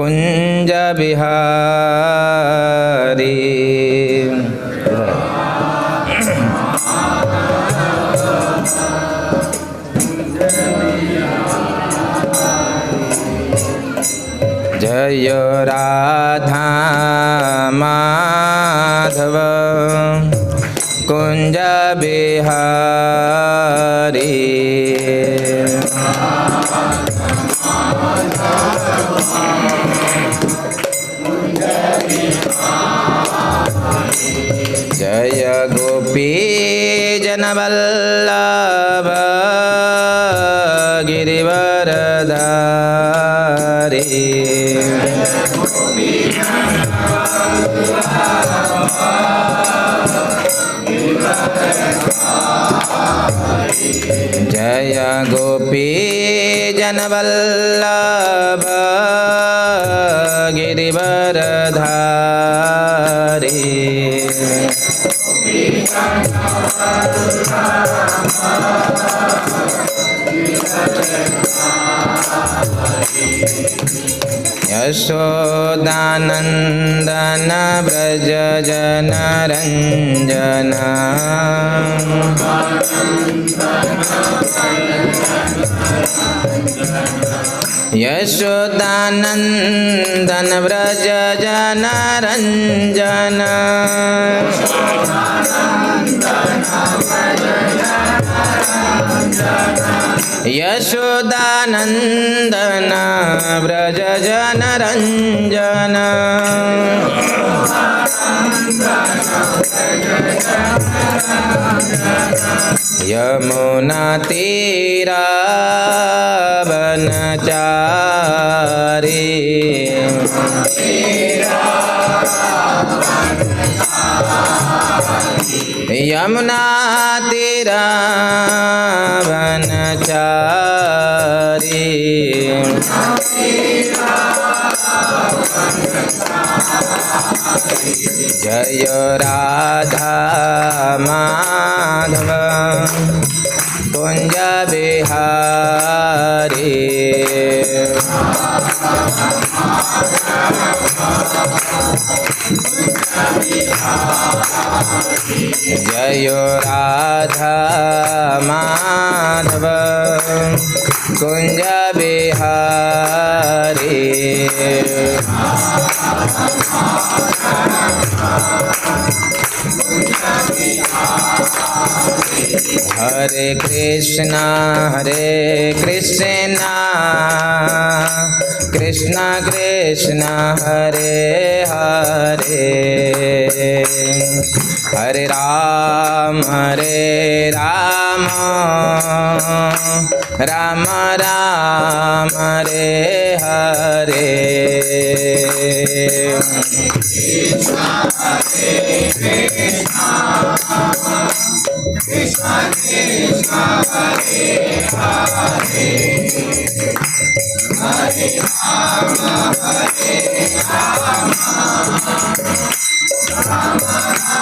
कुंज बिहारी। जय राधा माधव कुंज बिहारी। जय गोपी जनवल्लभ गिरिवरधारी। जय गोपी जनवल्लभ गिरिवरधारी। यशोदानंदन व्रज जनरंजन। यशोदानंदन व्रज जनरंजन। यशोदानंदन व्रज जनरंजन। यमुना तीरा वनचारी। यमुना तीरा वनचारी। जय राधा माधव कुंज बिहारी। जय राधा माधव कुंज बिहारी। हरे कृष्णा कृष्णा कृष्णा हरे हरे। हरे Ram Ram Ram Hare Hare. Krishna Krishna Hare Hare Hare Rama Hare Rama Rama Rama Hare Hare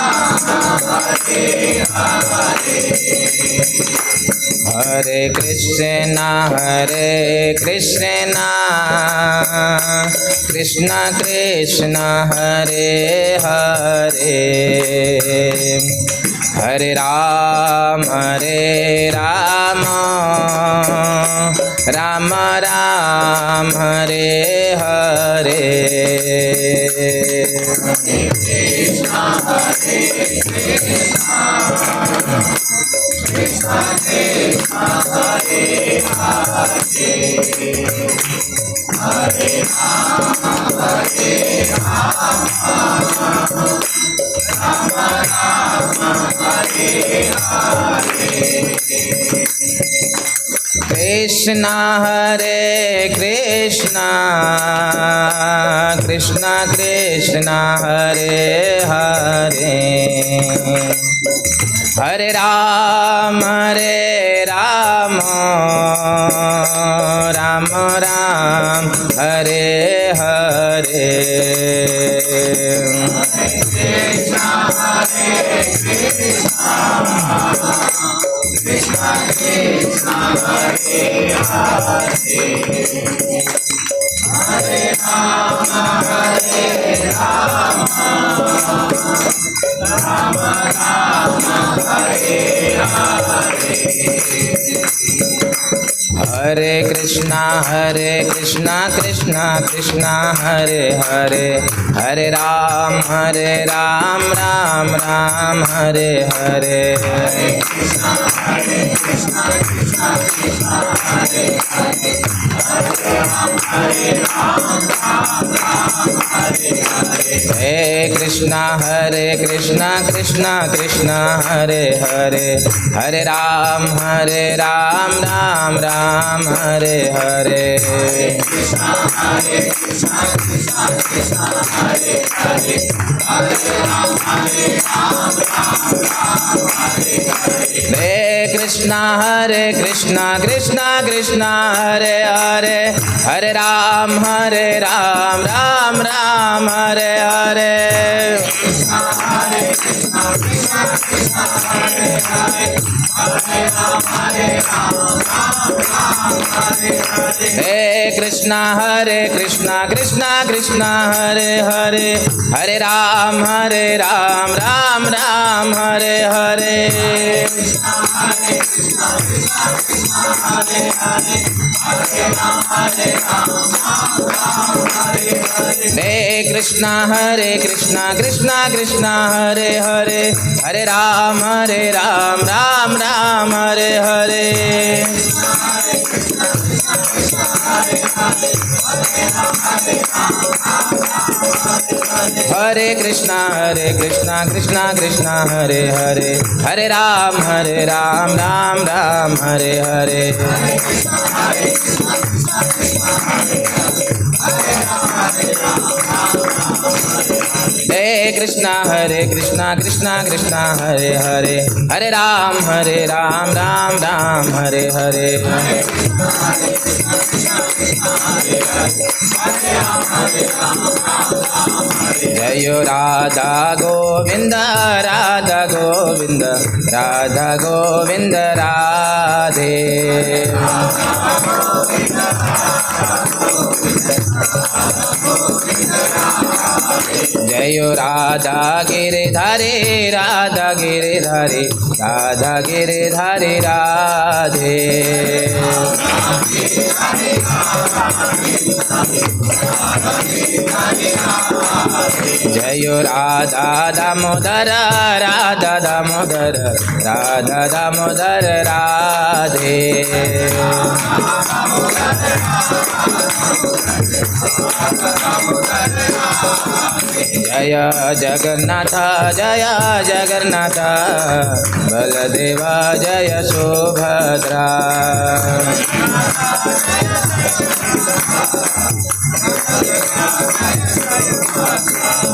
Hare Krishna Krishna Krishna Hare Hare Hare Ram Rama Ram Hare Hare Krishna Krishna Krishna Krishna Hare Hare Hare Rama Rama Rama Hare Hare Krishna Hare Krishna Krishna Krishna Hare Hare Hare Ram Rama Ram Hare Hare Krishna Krishna Krishna Hare Hare हरे कृष्णा कृष्णा कृष्णा हरे हरे, हरे राम राम राम हरे हरे। हे कृष्णा कृष्णा कृष्णा हरे हरे, हरे राम राम राम हरे हरे। हे कृष्णा कृष्णा कृष्णा हरे हरे, हरे राम राम हरे हरे। हे कृष्णा कृष्णा हरे हरे, हरे राम राम हरे हरे। हे कृष्णा कृष्णा हरे हरे, हरे राम राम हरे हरे। हरे कृष्णा कृष्णा हरे हरे, हरे राम राम हरे हरे। हे कृष्णा कृष्णा हरे हरे, हरे राम राम हरे हरे। जय राधा गोविंद राधा गोविंद राधा गोविंद राधे। जय राधा गिरिधारी राधा गिरिधारी राधा गिरिधारी राधे। जय राधा दामोदर राधा दामोदर राधा दामोदर राधे। जय जगन्नाथ बलदेवा जय सुभद्रा।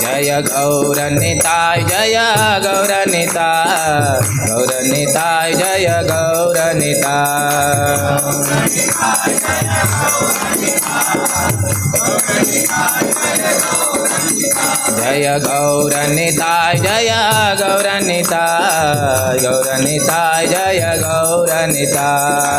जय गौरनिताय जय गौरनिताय जय गौरनिताय। जय गौरनिताय जय गौरनिताय जय गौरनिताय।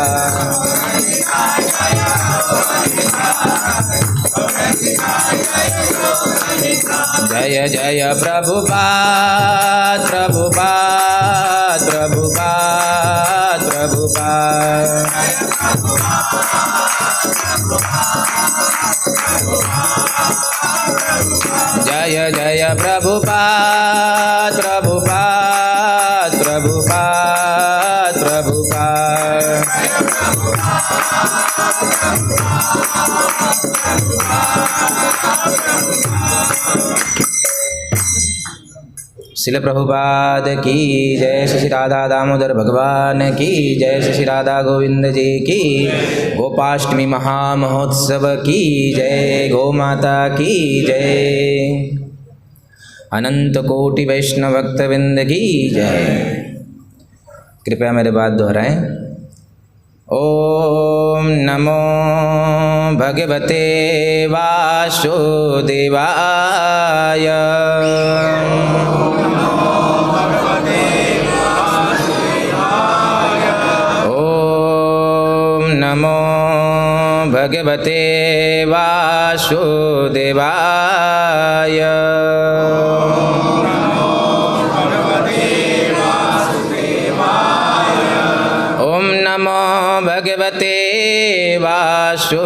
जय जय प्रभुपाद प्रभुपाद प्रभुपाद प्रभुपाद। जय जय प्रभुपाद प्रभुपाद प्रभुपाद प्रभुपाद। श्रील प्रभुपाद की जय। श्री राधा दामोदर भगवान की जय। श्री राधा गोविंद जी की। गोपाष्टमी महामहोत्सव की जय। गौ माता की जय। अनंत कोटि वैष्णव भक्तवृंद की जय। कृपया मेरे बात दोहराएं। ओम नमो भगवते वासुदेवाय। ओम नमो भगवते वासुदेवाय। वासुदेवाय। ॐ नमो भगवते वासुदेवाय।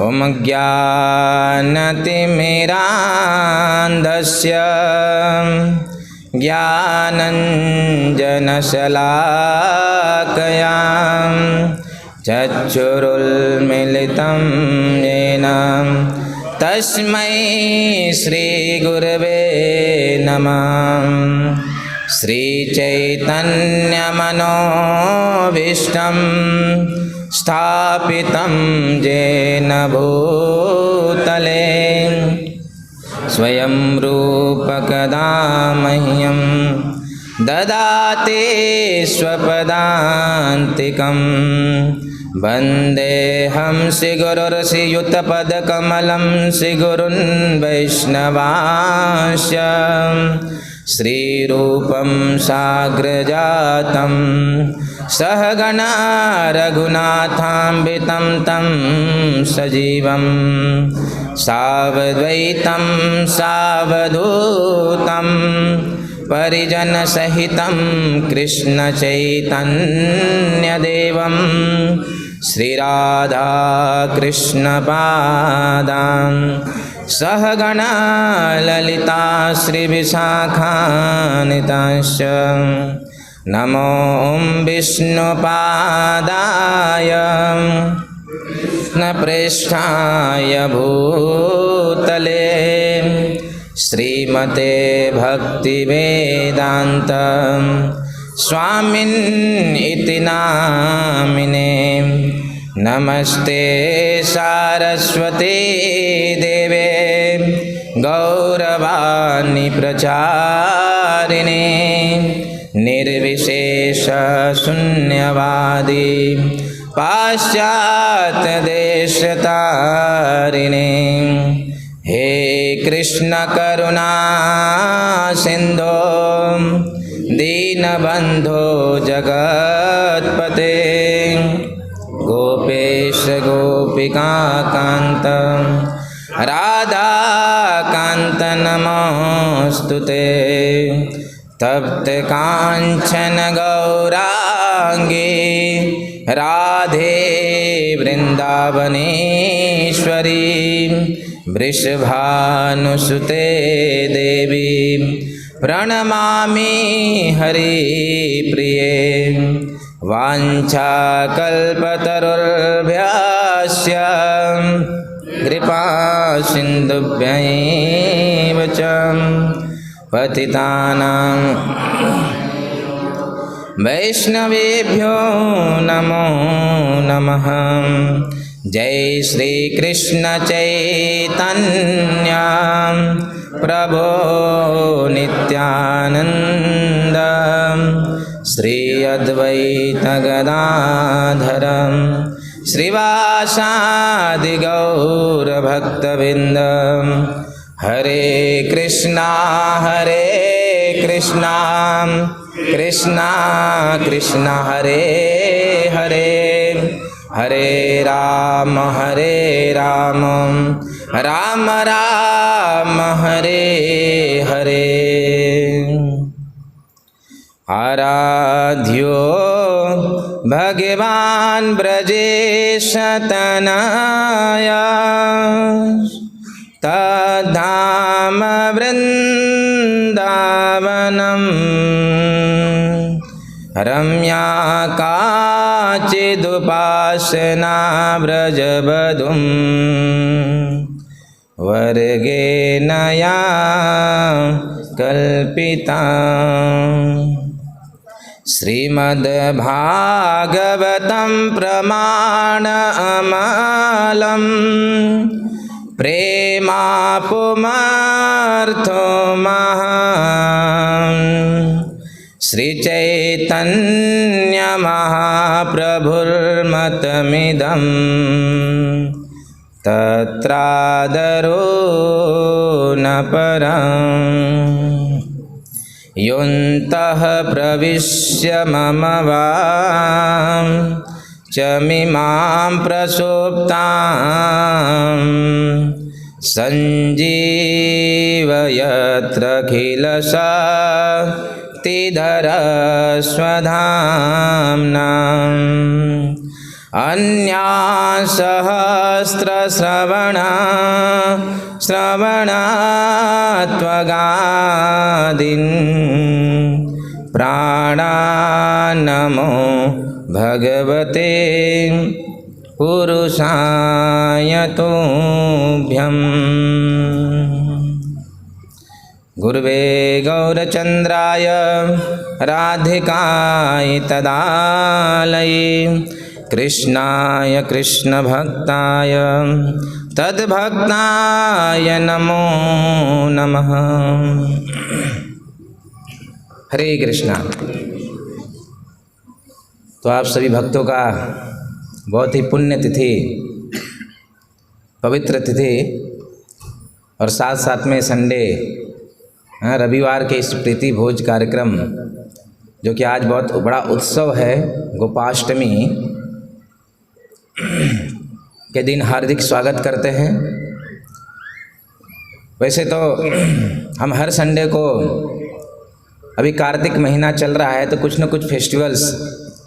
ॐ ज्ञानतिमिरान्धस्य ज्ञानञ्जनशलाकया चक्षुरुन्मीलितं येन तस्मै श्रीगुरवे नमः। श्रीचैतन्यमनोभीष्टं स्थापितं येन भूतले स्वयं रूपकदा मह्यं ददाति स्वपदान्तिकं। वन्देऽहं श्रीगुरुर्श्रीयुतपदकमलं श्रीगुरुन् वैष्णवांश्च श्रीरूपं साग्रजातं सहगणा रघुनाथान्वितं तं सजीवं सावद्वैतं सावधूतं परिजनसहितं कृष्णचैतन्यदेवं श्रीराधाकृष्णपादां सहगणा ललिता श्रीविशाखान्वितांश्च नमो विष्णुपादाय कृष्णप्रेष्ठाय भूतले श्रीमते भक्तिवेदान्त स्वामिन् इति नामिने। नमस्ते सारस्वती देवे गौरवाणी प्रचारिणे निर्विशेष शून्यवादी पाश्चात्यदेशतारिणे। हे कृष्ण करुणा सिन्धो दीनबन्धो जगत्पते गोपेश गोपिकान्त राधाकान्त नमोऽस्तुते। तप्त काञ्चन गौराङ्गी राधे वृन्दावनेश्वरी वृषभानुसुते देवी प्रणमामि हरिप्रिये। वाञ्छाकल्पतरुर्भ्यश्च कृपा सिन्धुभ्यैव च पतितानां वैष्णवेभ्यो नमो नमः। जय श्री कृष्ण चैतन्य प्रभो नित्यानंद श्री अद्वैत गदाधर श्रीवासादि गौर भक्तविंद। हरे कृष्णा कृष्णा कृष्णा हरे हरे हरे राम राम राम हरे हरे। आराध्यो भगवान् ब्रजेश तनया तद्धाम वृन्दावनम् रम्या काचिदुपासना व्रजवधूं वर्गेण या कल्पिता। श्रीमद्भागवतं प्रमाणमलं प्रेमापुमार्थो महान् श्रीचैतन्यमहाप्रभुर्मतमिदं तत्रादरो न परम्। योऽन्तः प्रविश्य मम वां चमिमां प्रसुप्तां सञ्जीवयत्रखिलशक्तिधरस्वधाम्नाम् श्रवणात्वगादीन् प्राणान्नमो भगवते पुरुषाय तुभ्यम्। गुरुवे गौरचन्द्राय राधिकाय तदालये कृष्णाय कृष्णभक्ताय तद्भक्ताय नमो नमः। हरे कृष्णा। तो आप सभी भक्तों का बहुत ही पुण्य तिथि, पवित्र तिथि और साथ साथ में संडे रविवार के इस प्रीति भोज कार्यक्रम जो कि आज बहुत बड़ा उत्सव है, गोपाष्टमी के दिन हार्दिक स्वागत करते हैं। वैसे तो हम हर संडे को, अभी कार्तिक महीना चल रहा है तो कुछ न कुछ फेस्टिवल्स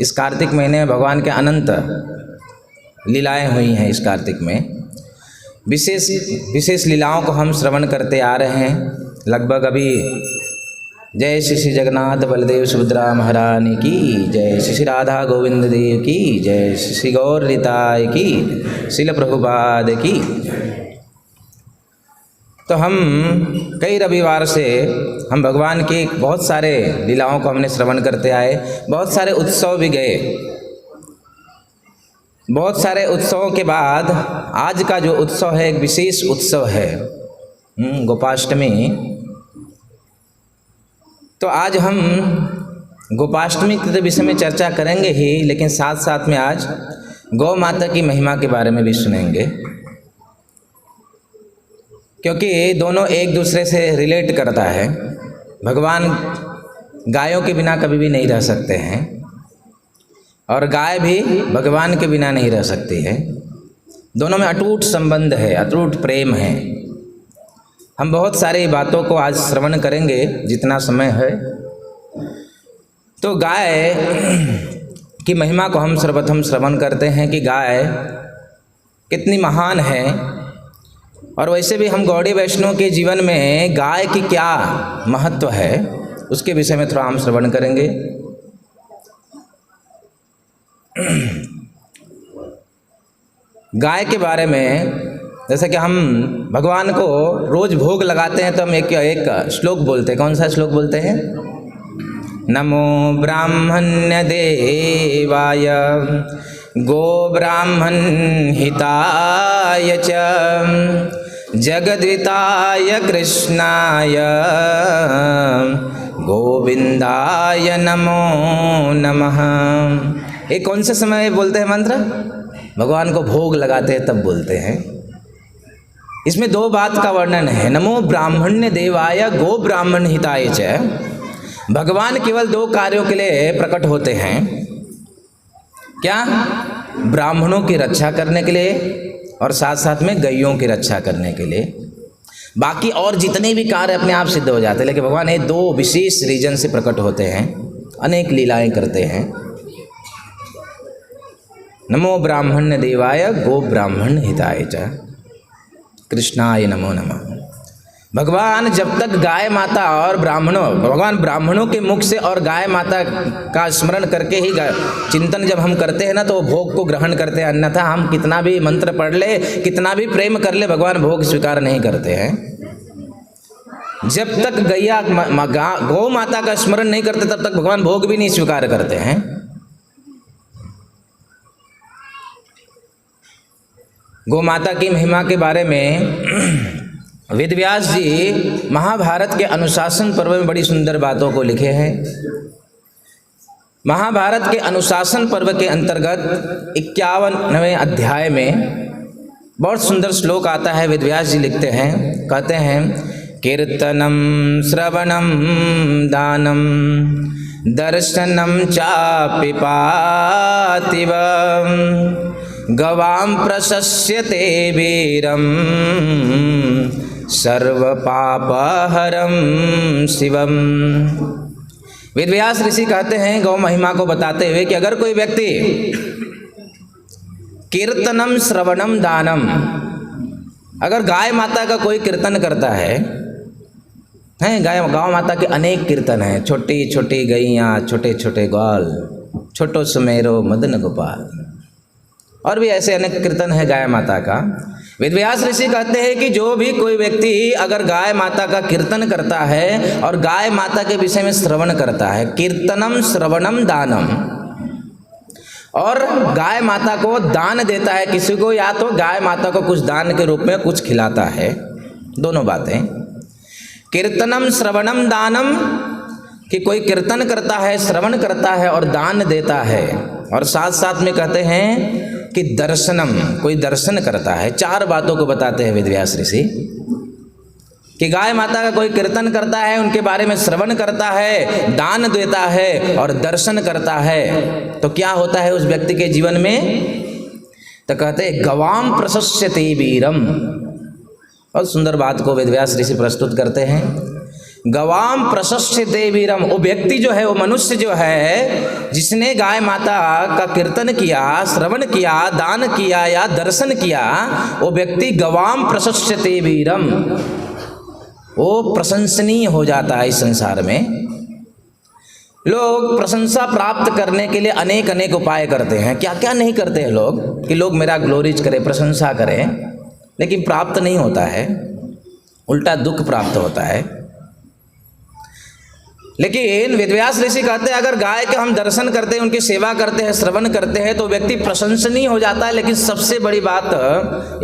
इस कार्तिक महीने में भगवान के अनंत लीलाएं हुई हैं। इस कार्तिक में विशेष लीलाओं को हम श्रवण करते आ रहे हैं। लगभग अभी जय श्री जगन्नाथ बलदेव सुभद्रा महारानी की जय, श्री राधा गोविंद देव की जय, श्री गौर निताय की, श्रील प्रभुपाद की। तो हम कई रविवार से हम भगवान की बहुत सारे लीलाओं को हमने श्रवण करते आए, बहुत सारे उत्सव भी गए। बहुत सारे उत्सवों के बाद आज का जो उत्सव है एक विशेष उत्सव है, गोपाष्टमी। तो आज हम गोपाष्टमी के विषय में चर्चा करेंगे ही, लेकिन साथ साथ में आज गौ माता की महिमा के बारे में भी सुनेंगे, क्योंकि दोनों एक दूसरे से रिलेट करता है। भगवान गायों के बिना कभी भी नहीं रह सकते हैं और गाय भी भगवान के बिना नहीं रह सकती है। दोनों में अटूट संबंध है, अटूट प्रेम है। हम बहुत सारी बातों को आज श्रवण करेंगे जितना समय है। तो गाय की महिमा को हम सर्वप्रथम श्रवण करते हैं कि गाय कितनी महान है। और वैसे भी हम गौड़ी वैष्णव के जीवन में गाय की क्या महत्व है उसके विषय में थोड़ा हम श्रवण करेंगे। गाय के बारे में जैसे कि हम भगवान को रोज भोग लगाते हैं तो हम एक श्लोक बोलते हैं। कौन सा श्लोक बोलते हैं? नमो ब्राह्मण्य देवाय गो ब्राह्मण हिताय च जगद्विताय कृष्णाय गोविंदाय नमो नमः। ये कौन से समय बोलते हैं मंत्र? भगवान को भोग लगाते हैं तब बोलते हैं। इसमें दो बात का वर्णन है। नमो ब्राह्मण्य देवाय गो ब्राह्मण हिताय च। भगवान केवल दो कार्यों के लिए प्रकट होते हैं। क्या? ब्राह्मणों की रक्षा करने के लिए और साथ साथ में गैयों की रक्षा करने के लिए। बाकी और जितने भी कार्य अपने आप सिद्ध हो जाते हैं, लेकिन भगवान ये दो विशेष रीजन से प्रकट होते हैं, अनेक लीलाएं करते हैं। नमो ब्राह्मण्य देवाय गो ब्राह्मण हिताय च कृष्णाय नमो नमः। भगवान जब तक गाय माता और भगवान ब्राह्मणों के मुख से और गाय माता का स्मरण करके ही चिंतन जब हम करते हैं ना, तो भोग को ग्रहण करते हैं। अन्यथा हम कितना भी मंत्र पढ़ ले, कितना भी प्रेम कर ले, भगवान भोग स्वीकार नहीं करते हैं। जब तक गौ माता का स्मरण नहीं करते तब तक भगवान भोग भी नहीं स्वीकार करते हैं। गौ माता की महिमा के बारे में वेद व्यास जी महाभारत के अनुशासन पर्व में बड़ी सुंदर बातों को लिखे हैं। महाभारत के अनुशासन पर्व के अंतर्गत 51वें अध्याय में बहुत सुंदर श्लोक आता है। वेद व्यास जी लिखते हैं, कहते हैं कीर्तनं श्रवणं दानं दर्शनं चापि पार्थिवं गवां प्रशस्यते वीरं सर्वपापहरं शिवम। वेदव्यास ऋषि कहते हैं गौ महिमा को बताते हुए कि अगर कोई व्यक्ति कीर्तनम श्रवणम दानम, अगर गाय माता का कोई कीर्तन करता है, गौ माता के अनेक कीर्तन हैं, छोटी छोटी गैया छोटे छोटे ग्वाल, छोटो सुमेरो मदन गोपाल, और भी ऐसे अनेक कीर्तन है गाय माता का। वेदव्यास ऋषि कहते हैं कि जो भी कोई व्यक्ति अगर गाय माता का कीर्तन करता है और गाय माता के विषय में श्रवण करता है, कीर्तनम श्रवणम दानम, और गाय माता को दान देता है किसी को, या तो गाय माता को कुछ दान के रूप में कुछ खिलाता है, दोनों बातें, कीर्तनम श्रवणम दानम, कि कोई कीर्तन करता है, श्रवण करता है और दान देता है, और साथ साथ में कहते हैं कि दर्शनम, कोई दर्शन करता है। चार बातों को बताते हैं वेदव्यास ऋषि कि गाय माता का कोई कीर्तन करता है, उनके बारे में श्रवण करता है, दान देता है और दर्शन करता है, तो क्या होता है उस व्यक्ति के जीवन में? तो कहते हैं गवाम प्रशस्यते वीरम। बहुत सुंदर बात को वेदव्यास ऋषि प्रस्तुत करते हैं। गवाम प्रशस्यते वीरम, वो व्यक्ति जो है, वो मनुष्य जो है जिसने गाय माता का कीर्तन किया, श्रवण किया, दान किया या दर्शन किया, वो व्यक्ति गवाम प्रशस्यते वीरम, वो प्रशंसनीय हो जाता है। इस संसार में लोग प्रशंसा प्राप्त करने के लिए अनेक अनेक उपाय करते हैं, क्या क्या नहीं करते हैं लोग, कि लोग मेरा ग्लोरीज करें, प्रशंसा करें, लेकिन प्राप्त नहीं होता है, उल्टा दुख प्राप्त होता है। लेकिन वेदव्यास ऋषि कहते हैं अगर गाय के हम दर्शन करते हैं, उनकी सेवा करते हैं, श्रवण करते हैं, तो व्यक्ति प्रशंसनीय हो जाता है। लेकिन सबसे बड़ी बात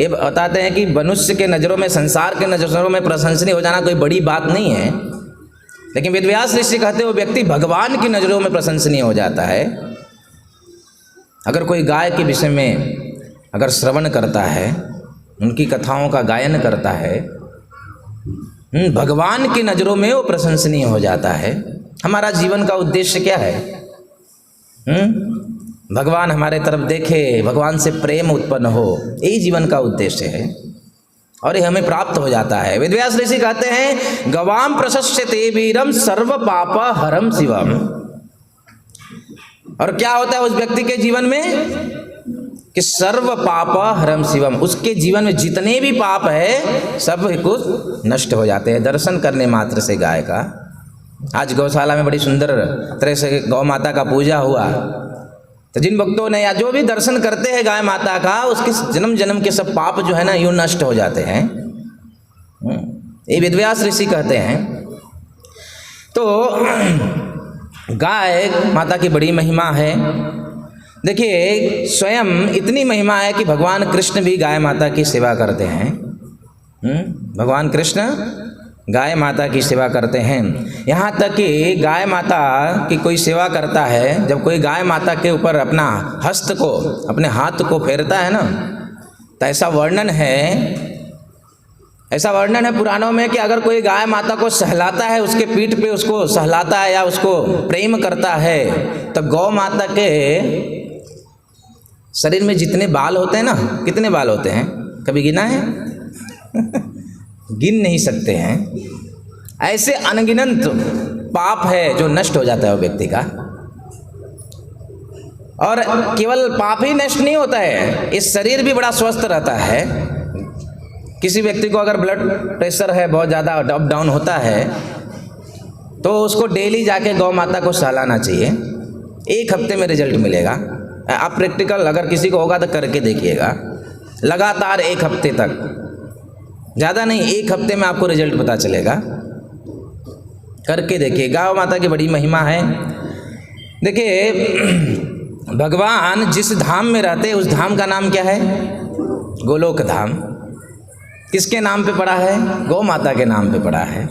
ये बताते हैं कि मनुष्य के नज़रों में, संसार के नज़रों में प्रशंसनीय हो जाना कोई बड़ी बात नहीं है, लेकिन वेदव्यास ऋषि कहते हैं वो व्यक्ति भगवान की नज़रों में प्रशंसनीय हो जाता है। अगर कोई गाय के विषय में अगर श्रवण करता है, उनकी कथाओं का गायन करता है, भगवान की नज़रों में वो प्रशंसनीय हो जाता है। हमारा जीवन का उद्देश्य क्या है? भगवान हमारे तरफ देखे, भगवान से प्रेम उत्पन्न हो, यही जीवन का उद्देश्य है, और ये हमें प्राप्त हो जाता है। वेदव्यास ऋषि कहते हैं गवाम प्रशस्यते वीरम सर्व पाप हरम शिवम। और क्या होता है उस व्यक्ति के जीवन में कि सर्व पाप हरम शिवम, उसके जीवन में जितने भी पाप है सब कुछ नष्ट हो जाते हैं दर्शन करने मात्र से गाय का। आज गौशाला में बड़ी सुंदर तरह से गौ माता का पूजा हुआ, तो जिन भक्तों ने या जो भी दर्शन करते हैं गाय माता का, उसके जन्म जन्म के सब पाप जो है ना यूँ नष्ट हो जाते हैं। ये वेदव्यास ऋषि कहते हैं। तो गाय माता की बड़ी महिमा है। देखिए स्वयं इतनी महिमा है कि भगवान कृष्ण भी गाय माता की सेवा करते हैं। भगवान कृष्ण गाय माता की सेवा करते हैं। यहाँ तक कि गाय माता की कोई सेवा करता है, जब कोई गाय माता के ऊपर अपना हस्त को, अपने हाथ को फेरता है ना, तो ऐसा वर्णन है पुराणों में कि अगर कोई गाय माता को सहलाता है, उसके पीठ पे उसको सहलाता है या उसको प्रेम करता है, तो गौ माता के शरीर में जितने बाल होते हैं ना, कितने बाल होते हैं कभी गिना है? गिन नहीं सकते हैं। ऐसे अनगिनत पाप है जो नष्ट हो जाता है वो व्यक्ति का। और केवल पाप ही नष्ट नहीं होता है, इस शरीर भी बड़ा स्वस्थ रहता है। किसी व्यक्ति को अगर ब्लड प्रेशर है, बहुत ज़्यादा अप डाउन होता है, तो उसको डेली जाके गौ माता को सहलाना चाहिए। 1 हफ्ते में रिजल्ट मिलेगा। आप प्रैक्टिकल अगर किसी को होगा तो करके देखिएगा, लगातार 1 हफ्ते तक, ज़्यादा नहीं, 1 हफ्ते में आपको रिजल्ट पता चलेगा। करके देखिए, गौ माता की बड़ी महिमा है। देखिए भगवान जिस धाम में रहते हैं उस धाम का नाम क्या है? गोलोक धाम। किसके नाम पे पड़ा है? गौ माता के नाम पे पड़ा है।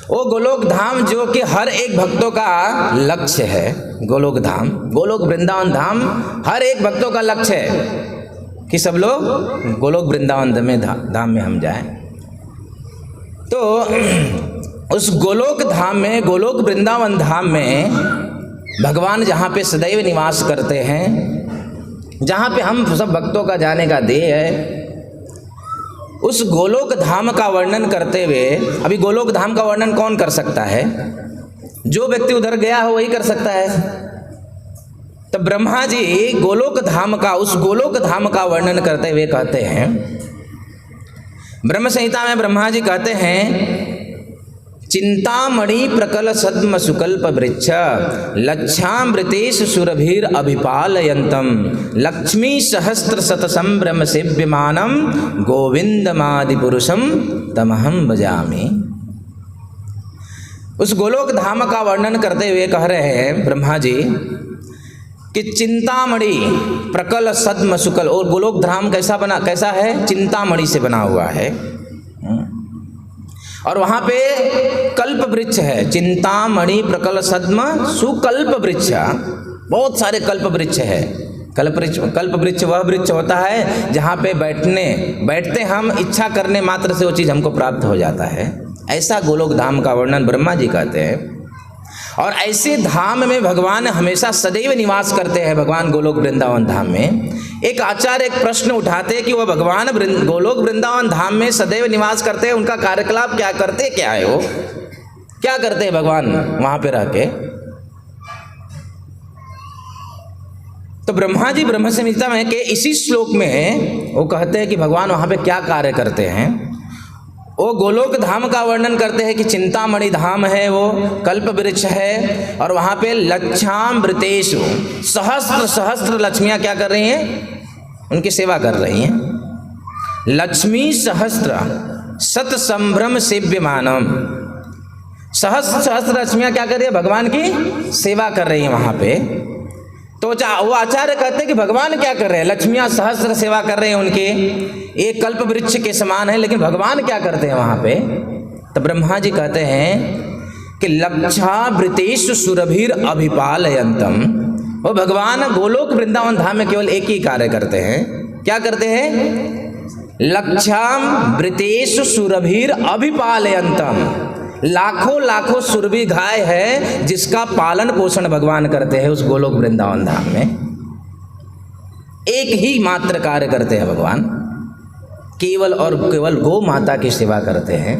वो गोलोक धाम जो कि हर एक भक्तों का लक्ष्य है। गोलोक धाम, गोलोक वृंदावन धाम हर एक भक्तों का लक्ष्य है कि सब लोग गोलोक वृंदावन धाम में हम जाएं। तो उस गोलोक धाम में, गोलोक वृंदावन धाम में भगवान जहाँ पे सदैव निवास करते हैं, जहाँ पे हम सब भक्तों का जाने का ध्येय है, उस गोलोक धाम का वर्णन करते हुए, अभी गोलोक धाम का वर्णन कौन कर सकता है? जो व्यक्ति उधर गया हो वही कर सकता है। तो ब्रह्मा जी गोलोक धाम का, उस गोलोक धाम का वर्णन करते हुए कहते हैं, ब्रह्म संहिता में ब्रह्मा जी कहते हैं, चिंतामणि प्रकल सद्म सुकल्प वृक्ष लक्षामृतेश सुरभिर अभिपालयन्तम लक्ष्मी सहस्त्र शत संभ्रम सेव्यमानम गोविंदमादि पुरुषम तमहम भजामि। उस गोलोक धाम का वर्णन करते हुए कह रहे हैं ब्रह्मा जी कि चिंतामणि प्रकल सद्म सुकल, और गोलोक धाम कैसा है? चिंतामणि से बना हुआ है। और वहाँ पे कल्प वृक्ष है, चिंतामणि प्रकल सद्म सुकल्प वृक्ष, बहुत सारे कल्प वृक्ष है। कल्प वृक्ष वह वृक्ष होता है जहाँ पे बैठते हम इच्छा करने मात्र से वो चीज़ हमको प्राप्त हो जाता है। ऐसा गोलोक धाम का वर्णन ब्रह्मा जी कहते हैं। और ऐसे धाम में भगवान हमेशा सदैव निवास करते हैं। भगवान गोलोक वृंदावन धाम में एक आचार्य एक प्रश्न उठाते हैं कि वह भगवान गोलोक वृंदावन धाम में सदैव निवास करते हैं, उनका कार्यकलाप क्या करते, क्या है वो, क्या करते हैं भगवान वहां पे रह के? तो ब्रह्मा जी ब्रह्म संहिता में के इसी श्लोक में वो कहते हैं कि भगवान वहां पे क्या कार्य करते हैं। वो गोलोक धाम का वर्णन करते हैं कि चिंतामणि धाम है, वो कल्प वृक्ष है, और वहाँ पे लक्षामृतेषु सहस्त्र सहस्त्र लक्ष्मियाँ क्या कर रही हैं? उनकी सेवा कर रही हैं। लक्ष्मी सहस्त्र सत संभ्रम सेव्यमानम, सहस्त्र सहस्त्र लक्ष्मियाँ क्या कर रही है? भगवान की सेवा कर रही हैं वहाँ पे। तो वो आचार्य कहते हैं कि भगवान क्या कर रहे हैं? लक्ष्मियाँ सहस्त्र सेवा कर रहे हैं उनके, एक कल्प वृक्ष के समान है, लेकिन भगवान क्या करते हैं वहाँ पे? तो ब्रह्मा जी कहते हैं कि लक्षावृतेषु सुरभिर अभिपालयन्तम, वो भगवान गोलोक वृंदावन धाम में केवल एक ही कार्य करते हैं। क्या करते हैं? लक्षावृतेषु सुरभिर अभिपालयन्तम, लाखों लाखों सुरभि गाय है जिसका पालन पोषण भगवान करते हैं उस गोलोक वृंदावन धाम में। एक ही मात्र कार्य करते हैं भगवान, केवल और केवल गौ माता की सेवा करते हैं।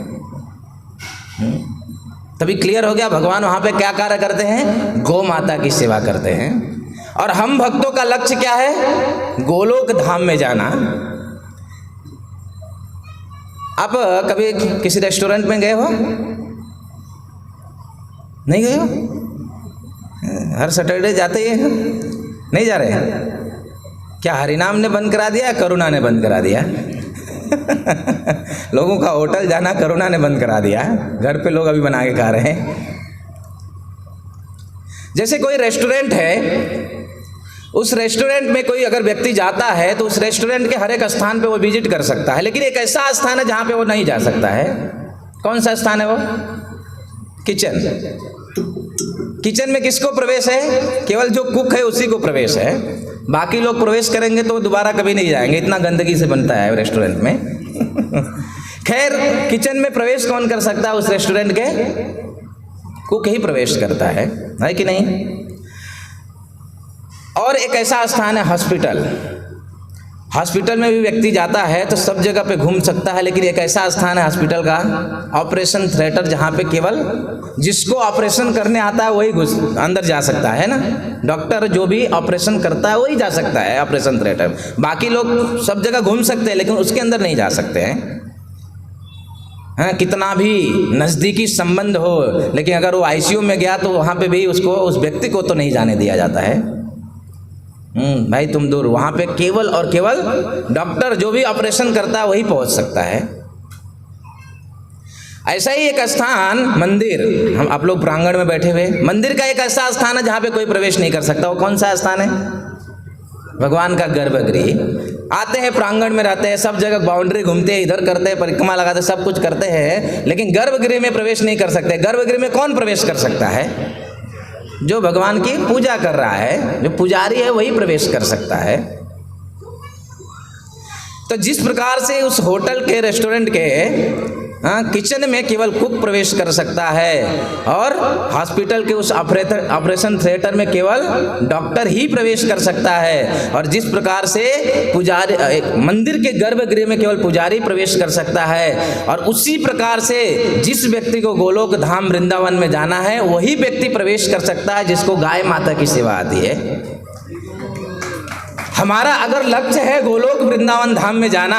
तभी क्लियर हो गया भगवान वहां पे क्या कार्य करते हैं? गौ माता की सेवा करते हैं। और हम भक्तों का लक्ष्य क्या है? गोलोक धाम में जाना। आप कभी किसी रेस्टोरेंट में गए हो? नहीं गए हो? हर सैटरडे जाते ही नहीं जा रहे? क्या हरिनाम ने बंद करा दिया, करुणा ने बंद करा दिया? लोगों का होटल जाना करुणा ने बंद करा दिया, घर पे लोग अभी बना के खा रहे हैं। जैसे कोई रेस्टोरेंट है, उस रेस्टोरेंट में कोई अगर व्यक्ति जाता है तो उस रेस्टोरेंट के हर एक स्थान पे वो विजिट कर सकता है, लेकिन एक ऐसा स्थान है जहाँ पे वो नहीं जा सकता है। कौन सा स्थान है वो? किचन। किचन में किसको प्रवेश है? केवल जो कुक है उसी को प्रवेश है। बाकी लोग प्रवेश करेंगे तो दोबारा कभी नहीं जाएंगे, इतना गंदगी से बनता है रेस्टोरेंट में। खैर, किचन में प्रवेश कौन कर सकता है? उस रेस्टोरेंट के कुक ही प्रवेश करता है कि नहीं? और एक ऐसा स्थान है हॉस्पिटल। हॉस्पिटल में भी व्यक्ति जाता है तो सब जगह पे घूम सकता है, लेकिन एक ऐसा स्थान है हॉस्पिटल का, ऑपरेशन थिएटर, जहाँ पे केवल जिसको ऑपरेशन करने आता है वही अंदर जा सकता है ना। डॉक्टर जो भी ऑपरेशन करता है वही जा सकता है ऑपरेशन थिएटर। बाकी लोग सब जगह घूम सकते हैं लेकिन उसके अंदर नहीं जा सकते हैं। हाँ, कितना भी नज़दीकी संबंध हो, लेकिन अगर वो आईसीयू में गया तो वहाँ पे भी उसको, उस व्यक्ति को तो नहीं जाने दिया जाता है। भाई तुम दूर, वहाँ पे केवल और केवल डॉक्टर जो भी ऑपरेशन करता है वही पहुँच सकता है। ऐसा ही एक स्थान मंदिर, हम आप लोग प्रांगण में बैठे हुए, मंदिर का एक ऐसा स्थान है जहाँ पे कोई प्रवेश नहीं कर सकता। वो कौन सा स्थान है? भगवान का गर्भगृह। आते हैं, प्रांगण में रहते हैं, सब जगह बाउंड्री घूमते हैं, इधर करते हैं, परिक्रमा लगाते, सब कुछ करते हैं, लेकिन गर्भगृह में प्रवेश नहीं कर सकते। गर्भगृह में कौन प्रवेश कर सकता है? जो भगवान की पूजा कर रहा है, जो पुजारी है वही प्रवेश कर सकता है। तो जिस प्रकार से उस होटल के, रेस्टोरेंट के हाँ, किचन में केवल कुक प्रवेश कर सकता है और हॉस्पिटल के उस ऑपरेशन थिएटर में केवल डॉक्टर ही प्रवेश कर सकता है। और जिस प्रकार से पुजारी मंदिर के गर्भगृह में केवल पुजारी प्रवेश कर सकता है, और उसी प्रकार से जिस व्यक्ति को गोलोक धाम वृंदावन में जाना है वही व्यक्ति प्रवेश कर सकता है जिसको गाय माता की सेवा आती है। हमारा अगर लक्ष्य है गोलोक वृंदावन धाम में जाना,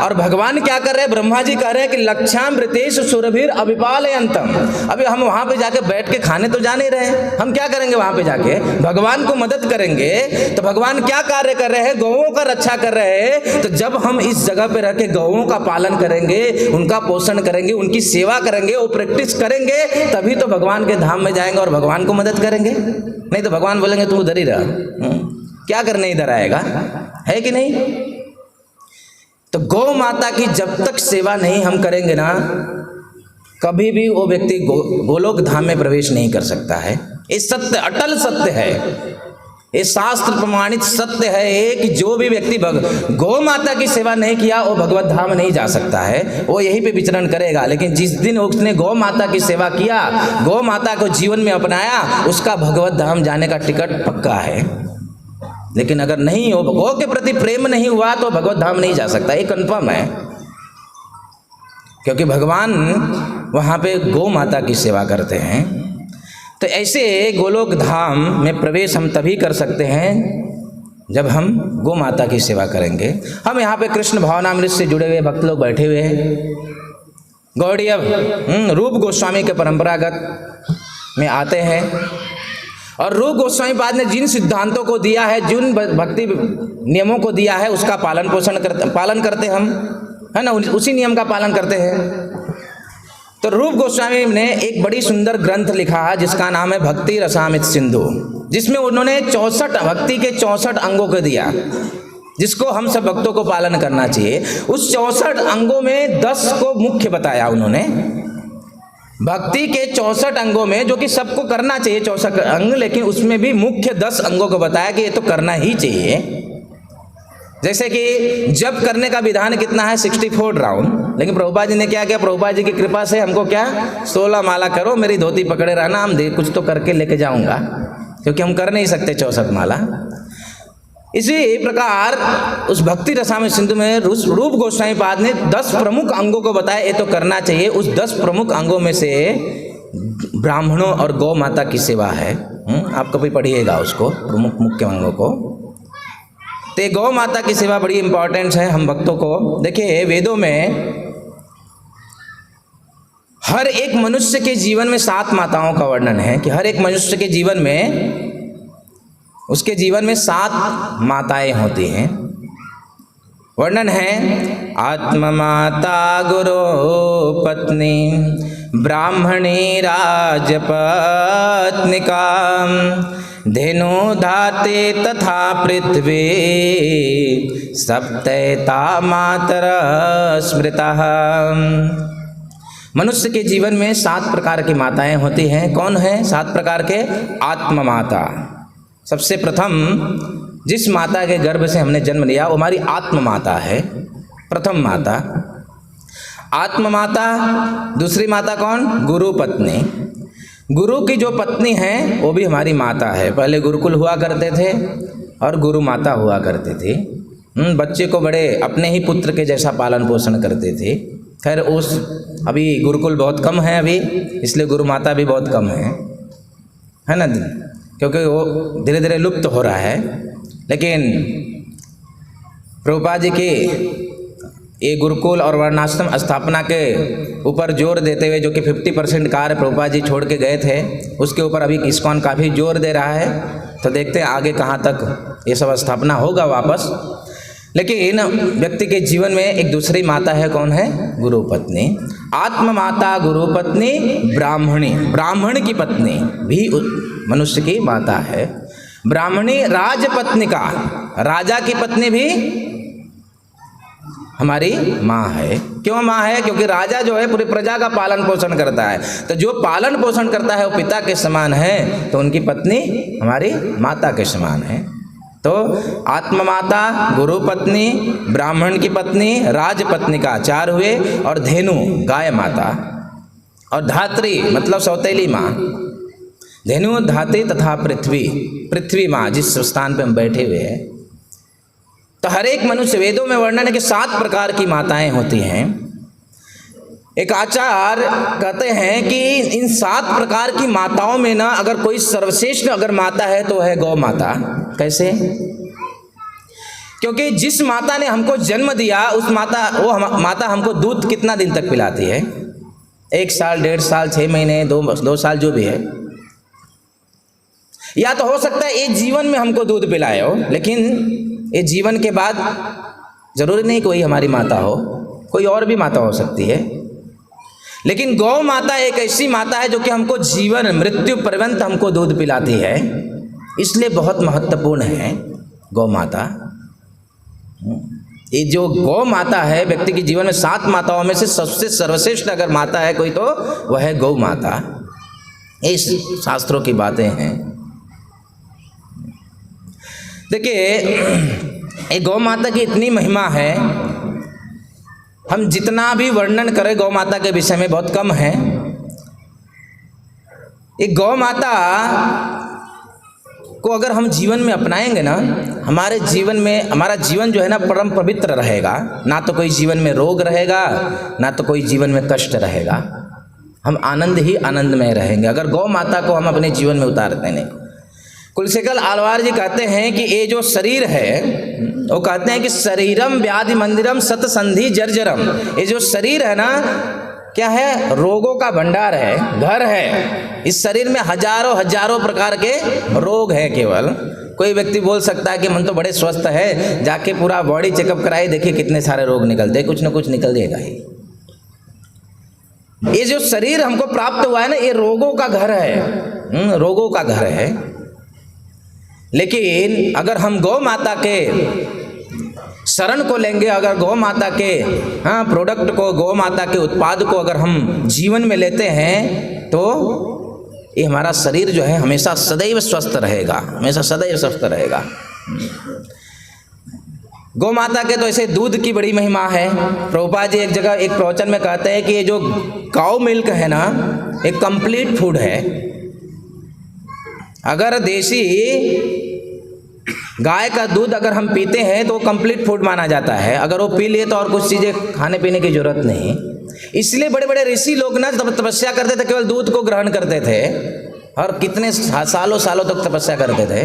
और भगवान क्या कर रहे हैं, ब्रह्मा जी कह रहे हैं कि लक्ष्यामृतेश सुरभिर अभिपालयन्तम। अभी हम वहां पे जाके बैठ के खाने तो जा नहीं रहे, हम क्या करेंगे वहां पे जाके, भगवान को मदद करेंगे। तो भगवान क्या कार्य कर रहे हैं, गौओं का रक्षा कर रहे हैं। तो जब हम इस जगह पे रह के गौओं का पालन करेंगे, उनका पोषण करेंगे, उनकी सेवा करेंगे, वो प्रैक्टिस करेंगे, तभी तो भगवान के धाम में जाएंगे और भगवान को मदद करेंगे। नहीं तो भगवान बोलेंगे तू उधर ही रह, क्या करने इधर आएगा, है कि नहीं। तो गौ माता की जब तक सेवा नहीं हम करेंगे ना, कभी भी वो व्यक्ति गोलोक धाम में प्रवेश नहीं कर सकता है। ये सत्य, अटल सत्य है, ये शास्त्र प्रमाणित सत्य है कि जो भी व्यक्ति गौ माता की सेवा नहीं किया वो भगवत धाम नहीं जा सकता है, वो यहीं पे विचरण करेगा। लेकिन जिस दिन उसने गौ माता की सेवा किया, गौ माता को जीवन में अपनाया, उसका भगवत धाम जाने का टिकट पक्का है। लेकिन अगर नहीं हो, गौ के प्रति प्रेम नहीं हुआ, तो भगवत धाम नहीं जा सकता, ये कंफर्म है। क्योंकि भगवान वहाँ पे गौ माता की सेवा करते हैं। तो ऐसे गोलोक धाम में प्रवेश हम तभी कर सकते हैं जब हम गौ माता की सेवा करेंगे। हम यहाँ पे कृष्ण भावनामृत से जुड़े हुए भक्त लोग बैठे हुए हैं, गौड़ीय रूप गोस्वामी के परंपरागत में आते हैं, और रूप गोस्वामी पाद ने जिन सिद्धांतों को दिया है, जिन भक्ति नियमों को दिया है, उसका पालन करते हम, है ना, उसी नियम का पालन करते हैं। तो रूप गोस्वामी ने एक बड़ी सुंदर ग्रंथ लिखा है जिसका नाम है भक्ति रसामृत सिंधु, जिसमें उन्होंने 64 भक्ति के 64 अंगों को दिया, जिसको हम सब भक्तों को पालन करना चाहिए। उस 64 अंगों में 10 को मुख्य बताया उन्होंने। भक्ति के 64 अंगों में, जो कि सबको करना चाहिए 64 अंग, लेकिन उसमें भी मुख्य 10 अंगों को बताया कि ये तो करना ही चाहिए। जैसे कि जप करने का विधान कितना है, 64 राउंड, लेकिन प्रभुपाद जी ने क्या किया, प्रभुपाद जी की कृपा से हमको क्या 16 माला करो, मेरी धोती पकड़े रहना, हम कुछ तो करके लेके जाऊंगा, क्योंकि हम कर नहीं सकते 64 माला। इसी प्रकार उस भक्ति रसामृत सिंधु में रूप गोस्वामी पाद ने 10 प्रमुख अंगों को बताया, ये तो करना चाहिए। उस 10 प्रमुख अंगों में से ब्राह्मणों और गौ माता की सेवा है। आप कभी पढ़िएगा उसको, प्रमुख मुख्य अंगों को। तो गौ माता की सेवा बड़ी इंपॉर्टेंट है हम भक्तों को। देखिए, वेदों में हर एक मनुष्य के जीवन में 7 माताओं का वर्णन है, कि हर एक मनुष्य के जीवन में, उसके जीवन में 7 माताएं होती हैं। वर्णन है, आत्म माता गुरु पत्नी ब्राह्मणी राजपत्निका धेनु धाते तथा पृथ्वी सप्तैता मातर स्मृता। मनुष्य के जीवन में 7 प्रकार की माताएं होती हैं। कौन है 7 प्रकार के? आत्म माता। सबसे प्रथम जिस माता के गर्भ से हमने जन्म लिया वो हमारी आत्म माता है, प्रथम माता आत्म माता। दूसरी माता कौन? गुरु पत्नी। गुरु की जो पत्नी है वो भी हमारी माता है। पहले गुरुकुल हुआ करते थे और गुरु माता हुआ करते थे। बच्चे को बड़े अपने ही पुत्र के जैसा पालन पोषण करते थे। खैर उस अभी गुरुकुल बहुत कम है अभी, इसलिए गुरु माता भी बहुत कम है ना, क्योंकि वो धीरे धीरे लुप्त हो रहा है। लेकिन प्रभुपाद जी की ये गुरुकुल और वर्णाश्रम स्थापना के ऊपर जोर देते हुए, जो कि 50% कार्य प्रभुपाद जी छोड़ के गए थे, उसके ऊपर अभी इस्कॉन काफ़ी जोर दे रहा है। तो देखते हैं आगे कहाँ तक ये सब स्थापना होगा वापस। लेकिन व्यक्ति के जीवन में एक दूसरी माता है, कौन है? गुरु पत्नी। आत्म माता, गुरु पत्नी, ब्राह्मणी, ब्राह्मण की पत्नी भी मनुष्य की माता है। ब्राह्मणी राजपत्निका, राजा की पत्नी भी हमारी माँ है। क्यों माँ है? क्योंकि राजा जो है पूरी प्रजा का पालन पोषण करता है, तो जो पालन पोषण करता है वो पिता के समान है, तो उनकी पत्नी हमारी माता के समान है। तो आत्ममाता, गुरु पत्नी, ब्राह्मण की पत्नी, राजपत्नी का 4 हुए, और धेनु गाय माता, और धात्री मतलब सौतेली माँ। धेनु, धात्री तथा पृथ्वी माँ, जिस स्थान पे हम बैठे हुए हैं। तो हर एक मनुष्य, वेदों में वर्णन है कि 7 प्रकार की माताएं होती हैं। एक आचार्य कहते हैं कि इन 7 प्रकार की माताओं में ना अगर कोई सर्वश्रेष्ठ अगर माता है तो है गौ माता। कैसे? क्योंकि जिस माता ने हमको जन्म दिया उस माता हमको दूध कितना दिन तक पिलाती है? 1 साल, 1.5 साल, 6 महीने, 2 साल, जो भी है। या तो हो सकता है एक जीवन में हमको दूध पिलाए हो, लेकिन ये जीवन के बाद जरूरी नहीं कोई हमारी माता हो, कोई और भी माता हो सकती है। लेकिन गौ माता एक ऐसी माता है जो कि हमको जीवन मृत्यु पर्यंत हमको दूध पिलाती है, इसलिए बहुत महत्वपूर्ण है गौ माता। ये जो गौ माता है व्यक्ति के जीवन में 7 माताओं में से सबसे सर्वश्रेष्ठ अगर माता है कोई तो वह है गौ माता। इस शास्त्रों की बातें हैं। देखिए ये गौ माता की इतनी महिमा है, हम जितना भी वर्णन करें गौ माता के विषय में बहुत कम है। एक गौ माता को अगर हम जीवन में अपनाएंगे ना, हमारे जीवन में हमारा जीवन जो है ना परम पवित्र रहेगा। ना तो कोई जीवन में रोग रहेगा, ना तो कोई जीवन में कष्ट रहेगा। हम आनंद ही आनंद में रहेंगे अगर गौ माता को हम अपने जीवन में उतारते हैं। कुलशेखर आलवार जी कहते हैं कि ये जो शरीर है, वो कहते हैं कि शरीरम व्याधि मंदिरम सतसंधि जर्जरम। ये जो शरीर है ना क्या है? रोगों का भंडार है, घर है। इस शरीर में हजारों प्रकार के रोग हैं। केवल कोई व्यक्ति बोल सकता है कि मन तो बड़े स्वस्थ है, जाके पूरा बॉडी चेकअप कराए, देखिए कितने सारे रोग निकलते, कुछ ना कुछ निकल देगा ही। ये जो शरीर हमको प्राप्त हुआ है ना, ये रोगों का घर है, रोगों का घर है। लेकिन अगर हम गौ माता के शरण को लेंगे, अगर गौ माता के प्रोडक्ट को, गौ माता के उत्पाद को अगर हम जीवन में लेते हैं तो ये हमारा शरीर जो है हमेशा सदैव स्वस्थ रहेगा, हमेशा सदैव स्वस्थ रहेगा। गौ माता के तो ऐसे दूध की बड़ी महिमा है। प्रभुपाद जी एक जगह एक प्रवचन में कहते हैं कि ये जो काउ मिल्क है ना, एक कंप्लीट फूड है। अगर देसी गाय का दूध अगर हम पीते हैं तो कंप्लीट फूड माना जाता है। अगर वो पी लिए तो और कुछ चीज़ें खाने पीने की जरूरत नहीं। इसलिए बड़े बड़े ऋषि लोग ना जब तपस्या करते थे केवल दूध को ग्रहण करते थे और कितने सालों तक तपस्या करते थे।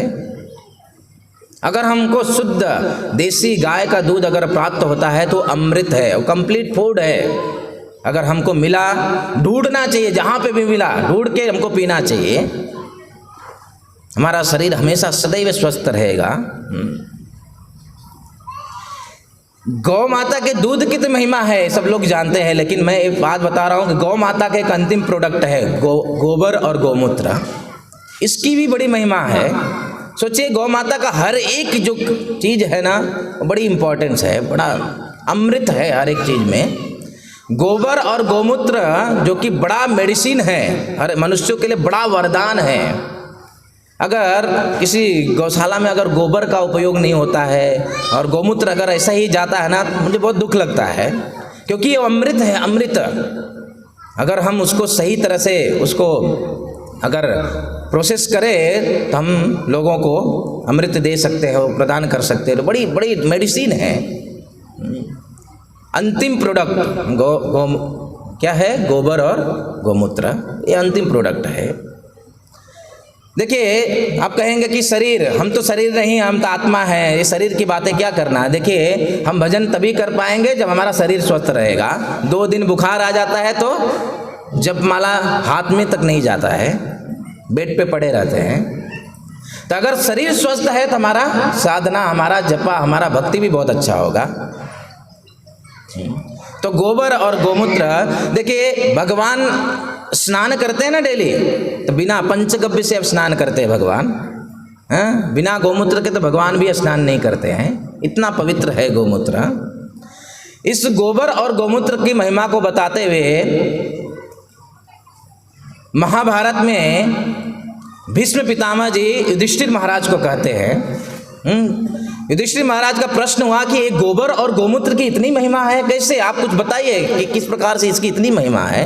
अगर हमको शुद्ध देसी गाय का दूध अगर प्राप्त होता है तो अमृत है, वो कंप्लीट फूड है। अगर हमको मिला, ढूंढना चाहिए, जहाँ पे भी मिला ढूंढ के हमको पीना चाहिए। हमारा शरीर हमेशा सदैव स्वस्थ रहेगा। गौ माता के दूध की तो महिमा है, सब लोग जानते हैं, लेकिन मैं एक बात बता रहा हूँ कि गौ माता का एक अंतिम प्रोडक्ट है गोबर और गौमूत्र। इसकी भी बड़ी महिमा है। सोचिए गौ माता का हर एक जो चीज़ है ना बड़ी इंपॉर्टेंस है, बड़ा अमृत है हर एक चीज़ में। गोबर और गौमूत्र जो कि बड़ा मेडिसिन है, हर मनुष्यों के लिए बड़ा वरदान है। अगर किसी गौशाला में अगर गोबर का उपयोग नहीं होता है और गौमूत्र अगर ऐसा ही जाता है ना, मुझे बहुत दुख लगता है, क्योंकि ये अमृत है, अमृत। अगर हम उसको सही तरह से उसको अगर प्रोसेस करें तो हम लोगों को अमृत दे सकते हैं, प्रदान कर सकते हैं। तो बड़ी बड़ी मेडिसिन है। अंतिम प्रोडक्ट क्या है? गोबर और गौमूत्र, ये अंतिम प्रोडक्ट है। देखिए आप कहेंगे कि शरीर, हम तो शरीर नहीं, हम तो आत्मा है, ये शरीर की बातें क्या करना है। देखिए हम भजन तभी कर पाएंगे जब हमारा शरीर स्वस्थ रहेगा। 2 दिन बुखार आ जाता है तो जप माला हाथ में तक नहीं जाता है, बेड पे पड़े रहते हैं। तो अगर शरीर स्वस्थ है तो हमारा साधना, हमारा जपा, हमारा भक्ति भी बहुत अच्छा होगा। तो गोबर और गौमूत्र, देखिए भगवान स्नान करते हैं ना डेली, तो बिना पंचगव्य से अब स्नान करते हैं भगवान। बिना गौमूत्र के तो भगवान भी स्नान नहीं करते हैं, इतना पवित्र है गौमूत्र। इस गोबर और गौमूत्र की महिमा को बताते हुए महाभारत में भीष्म पितामह जी युधिष्ठिर महाराज को कहते हैं युधिष्ठिर महाराज का प्रश्न हुआ कि एक गोबर और गोमूत्र की इतनी महिमा है, कैसे? आप कुछ बताइए कि किस प्रकार से इसकी इतनी महिमा है।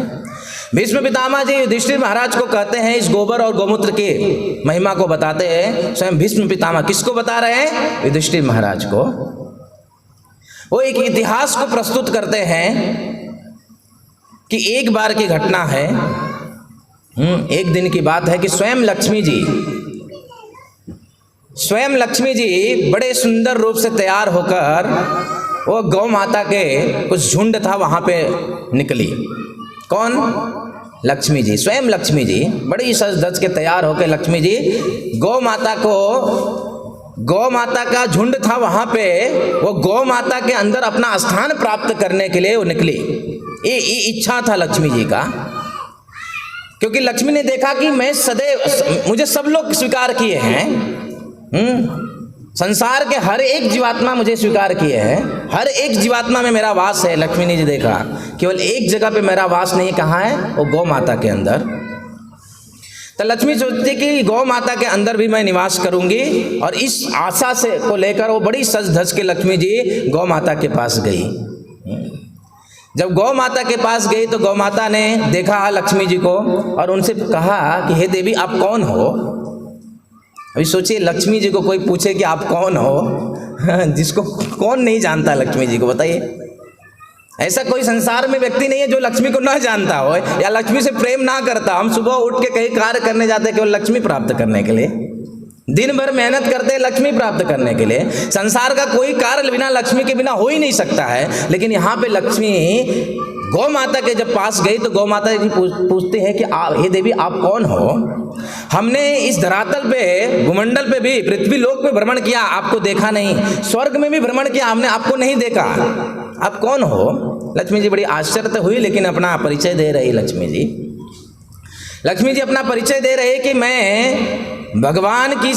भीष्म पितामह जी युधिष्ठिर महाराज को कहते हैं, इस गोबर और गोमूत्र की महिमा को बताते हैं स्वयं भीष्म पितामह। किसको बता रहे हैं? युधिष्ठिर महाराज को। वो एक इतिहास को प्रस्तुत करते हैं कि एक बार की घटना है, एक दिन की बात है कि स्वयं लक्ष्मी जी बड़े सुंदर रूप से तैयार होकर वो गौ माता के कुछ झुंड था वहां पे निकली। कौन? लक्ष्मी जी, स्वयं लक्ष्मी जी बड़ी सज धज के तैयार होकर लक्ष्मी जी गौ माता का झुंड था वहां पे, वो गौ माता के अंदर अपना स्थान प्राप्त करने के लिए वो निकली। ये इच्छा था लक्ष्मी जी का, क्योंकि लक्ष्मी ने देखा कि मैं सदैव, मुझे सब लोग स्वीकार किए हैं, संसार के हर एक जीवात्मा मुझे स्वीकार किए हैं, हर एक जीवात्मा में मेरा वास है। लक्ष्मी ने जी देखा केवल एक जगह पे मेरा वास नहीं, कहाँ है? वो गौ माता के अंदर। तो लक्ष्मी सोचती कि गौ माता के अंदर भी मैं निवास करूंगी, और इस आशा से को लेकर वो बड़ी सज धज के लक्ष्मी जी गौ माता के पास गई। जब गौ माता के पास गई तो गौ माता ने देखा लक्ष्मी जी को और उनसे कहा कि हे देवी, आप कौन हो? अभी सोचिए, लक्ष्मी जी को कोई पूछे कि आप कौन हो, जिसको कौन नहीं जानता लक्ष्मी जी को, बताइए। ऐसा कोई संसार में व्यक्ति नहीं है जो लक्ष्मी को ना जानता हो या लक्ष्मी से प्रेम ना करता। हम सुबह उठ के कहीं कार्य करने जाते हैं केवल लक्ष्मी प्राप्त करने के लिए, दिन भर मेहनत करते हैं लक्ष्मी प्राप्त करने के लिए। संसार का कोई कार्य बिना लक्ष्मी के बिना हो ही नहीं सकता है। लेकिन यहाँ पे लक्ष्मी गौ माता के जब पास गई तो गौ माता जी पूछते हैं कि हे देवी, आप कौन हो? हमने इस धरातल पे, भूमंडल पे भी, पृथ्वी लोक पे भ्रमण किया, आपको देखा नहीं। स्वर्ग में भी भ्रमण किया, हमने आपको नहीं देखा। आप कौन हो? लक्ष्मी जी बड़ी आश्चर्य हुई, लेकिन अपना परिचय दे रही लक्ष्मी जी अपना परिचय दे रहे कि मैं भगवान की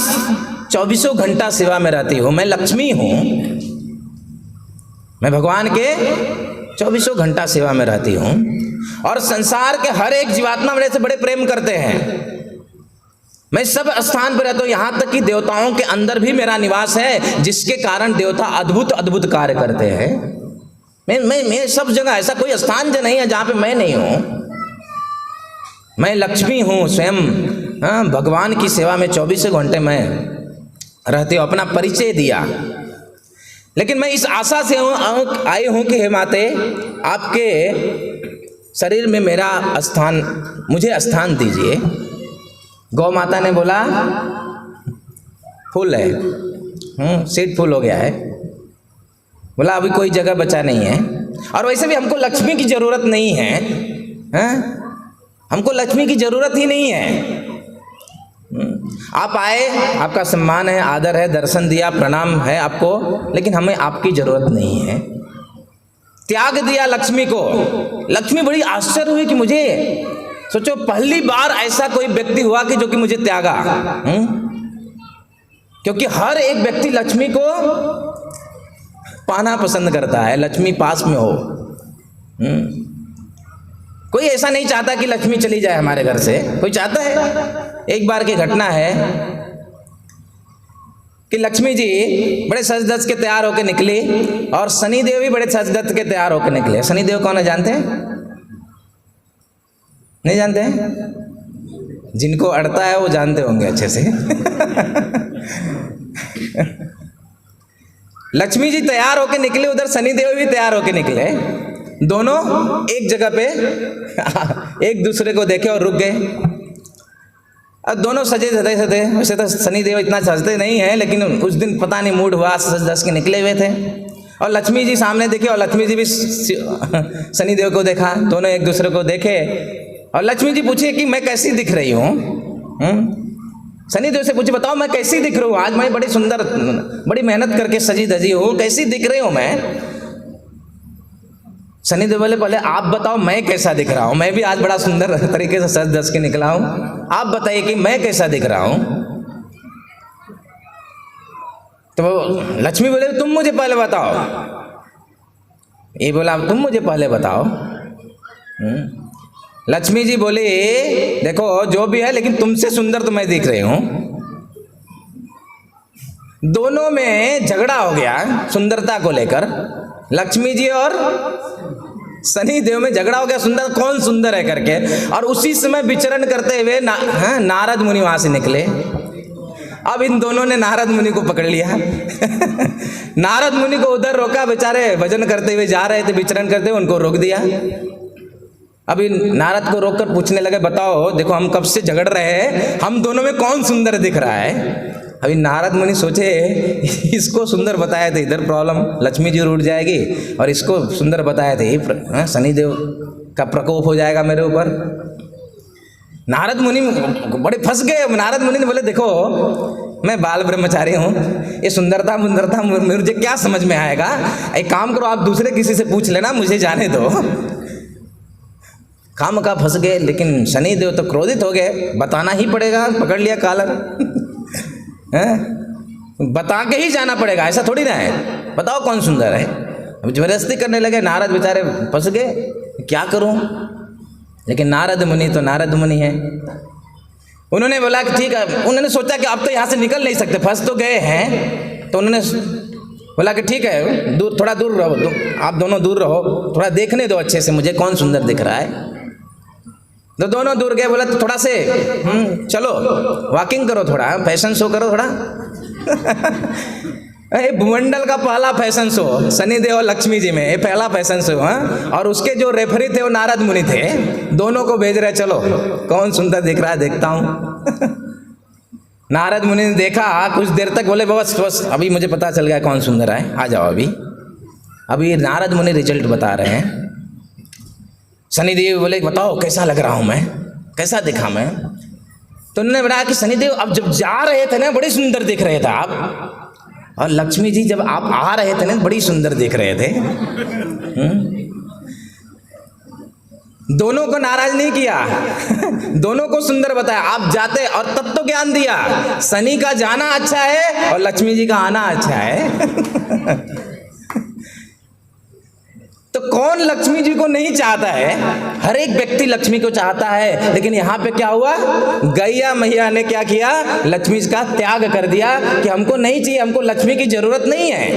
24 घंटा सेवा में रहती हूँ, मैं लक्ष्मी हूँ, मैं भगवान के 24 घंटा सेवा में रहती हूँ, और संसार के हर एक जीवात्मा मेरे से बड़े प्रेम करते हैं। मैं सब स्थान पर रहता हूँ, यहाँ तक कि देवताओं के अंदर भी मेरा निवास है, जिसके कारण देवता अद्भुत अद्भुत कार्य करते हैं। मैं सब जगह, ऐसा कोई स्थान जो नहीं है जहाँ पे मैं नहीं हूँ। मैं लक्ष्मी हूँ, स्वयं भगवान की सेवा में 24 घंटे मैं रहती हूँ। अपना परिचय दिया। लेकिन मैं इस आशा से आई हूँ कि हे माते, आपके शरीर में मेरा स्थान, मुझे स्थान दीजिए। गौ माता ने बोला फुल है, सीट फुल हो गया है। बोला अभी कोई जगह बचा नहीं है, और वैसे भी हमको लक्ष्मी की जरूरत नहीं है, हमको लक्ष्मी की जरूरत ही नहीं है। आप आए, आपका सम्मान है, आदर है, दर्शन दिया, प्रणाम है आपको, लेकिन हमें आपकी जरूरत नहीं है। त्याग दिया लक्ष्मी को। लक्ष्मी बड़ी आश्चर्य हुई कि मुझे, सोचो पहली बार ऐसा कोई व्यक्ति हुआ कि जो कि मुझे त्यागा। क्योंकि हर एक व्यक्ति लक्ष्मी को पाना पसंद करता है, लक्ष्मी पास में हो। कोई ऐसा नहीं चाहता कि लक्ष्मी चली जाए हमारे घर से, कोई चाहता है। एक बार की घटना है कि लक्ष्मी जी बड़े सज धज के तैयार होकर निकली, और शनिदेव भी बड़े सज धज के तैयार होकर निकले। शनिदेव कौन है जानते हैं? नहीं जानते हैं? जिनको अड़ता है वो जानते होंगे अच्छे से। लक्ष्मी जी तैयार होकर निकले, उधर शनिदेव भी तैयार होकर निकले। दोनों एक जगह पे एक दूसरे को देखे और रुक गए। अब दोनों सजे धजे थे। वैसे तो शनिदेव इतना सजते नहीं है, लेकिन उस दिन पता नहीं मूड हुआ, सज धज के निकले हुए थे। और लक्ष्मी जी सामने देखे, और लक्ष्मी जी भी शनिदेव को देखा। दोनों एक दूसरे को देखे, और लक्ष्मी जी पूछे कि मैं कैसी दिख रही हूँ? शनिदेव से पूछे, बताओ मैं कैसी दिख रही हूँ? आज मैं बड़ी सुंदर, बड़ी मेहनत करके सजी धजी हूँ, कैसी दिख रही हूँ मैं? शनिदेव बोले, पहले आप बताओ मैं कैसा दिख रहा हूँ। मैं भी आज बड़ा सुंदर तरीके से सज धज के निकला हूँ, आप बताइए कि मैं कैसा दिख रहा हूँ। तो लक्ष्मी बोले, तुम मुझे पहले बताओ। ये बोला, तुम मुझे पहले बताओ। लक्ष्मी जी बोले, देखो जो भी है, लेकिन तुमसे सुंदर तो मैं दिख रही हूँ। दोनों में झगड़ा हो गया सुंदरता को लेकर। लक्ष्मी जी और शनि देव में झगड़ा हो गया, सुंदर कौन सुंदर है करके। और उसी समय विचरण करते हुए नारद मुनि वहां से निकले। अब इन दोनों ने नारद मुनि को पकड़ लिया। नारद मुनि को उधर रोका, बेचारे भजन करते हुए जा रहे थे, विचरण करते हुए उनको रोक दिया। अभी नारद को रोककर पूछने लगे, बताओ देखो हम कब से झगड़ रहे हैं, हम दोनों में कौन सुंदर दिख रहा है। अभी नारद मुनि सोचे इसको सुंदर बताया था इधर प्रॉब्लम, लक्ष्मी जी रूठ जाएगी, और इसको सुंदर बताया था शनिदेव का प्रकोप हो जाएगा मेरे ऊपर। नारद मुनि बड़े फंस गए। नारद मुनि ने बोले, देखो मैं बाल ब्रह्मचारी हूँ, ये सुंदरता मुझे क्या समझ में आएगा। एक काम करो, आप दूसरे किसी से पूछ लेना, मुझे जाने दो। काम का फंस गए। लेकिन शनिदेव तो क्रोधित हो गए, बताना ही पड़ेगा, पकड़ लिया कॉलर। बता के ही जाना पड़ेगा, ऐसा थोड़ी ना है, बताओ कौन सुंदर है। अब जबरदस्ती करने लगे, नारद बेचारे फंस गए, क्या करूं। लेकिन नारद मुनि तो नारद मुनि है, उन्होंने बोला कि ठीक है। उन्होंने सोचा कि अब तो यहाँ से निकल नहीं सकते, फंस तो गए हैं, तो उन्होंने बोला कि ठीक है दूर, थोड़ा दूर रहो, आप दोनों दूर रहो, थोड़ा देखने दो अच्छे से मुझे कौन सुंदर दिख रहा है। तो दोनों दूर गए। बोला तो थोड़ा से चलो वॉकिंग करो, थोड़ा फैशन शो करो थोड़ा। भूमंडल का पहला फैशन शो शनिदेव और लक्ष्मी जी में, ये पहला फैशन शो। और उसके जो रेफरी थे वो नारद मुनि थे, दोनों को भेज रहे, चलो कौन सुंदर दिख रहा है देखता हूँ। नारद मुनि ने देखा, कुछ देर तक बोले बस अभी मुझे पता चल गया कौन सुंदर है, आ जाओ अभी नारद मुनि रिजल्ट बता रहे हैं। शनिदेव बोले, बताओ कैसा लग रहा हूँ मैं, कैसा दिखा मैं। तो उन्होंने बताया कि शनिदेव अब जब जा रहे थे ना बड़े सुंदर दिख रहे थे आप, और लक्ष्मी जी जब आप आ रहे थे ना बड़ी सुंदर दिख रहे थे। दोनों को नाराज नहीं किया, दोनों को सुंदर बताया। आप जाते और तत्व ज्ञान दिया, शनि का जाना अच्छा है और लक्ष्मी जी का आना अच्छा है। तो कौन लक्ष्मी जी को नहीं चाहता है, हर एक व्यक्ति लक्ष्मी को चाहता है। लेकिन यहाँ पे क्या हुआ, गैया मैया ने क्या किया, लक्ष्मी का त्याग कर दिया कि हमको नहीं चाहिए, हमको लक्ष्मी की जरूरत नहीं है।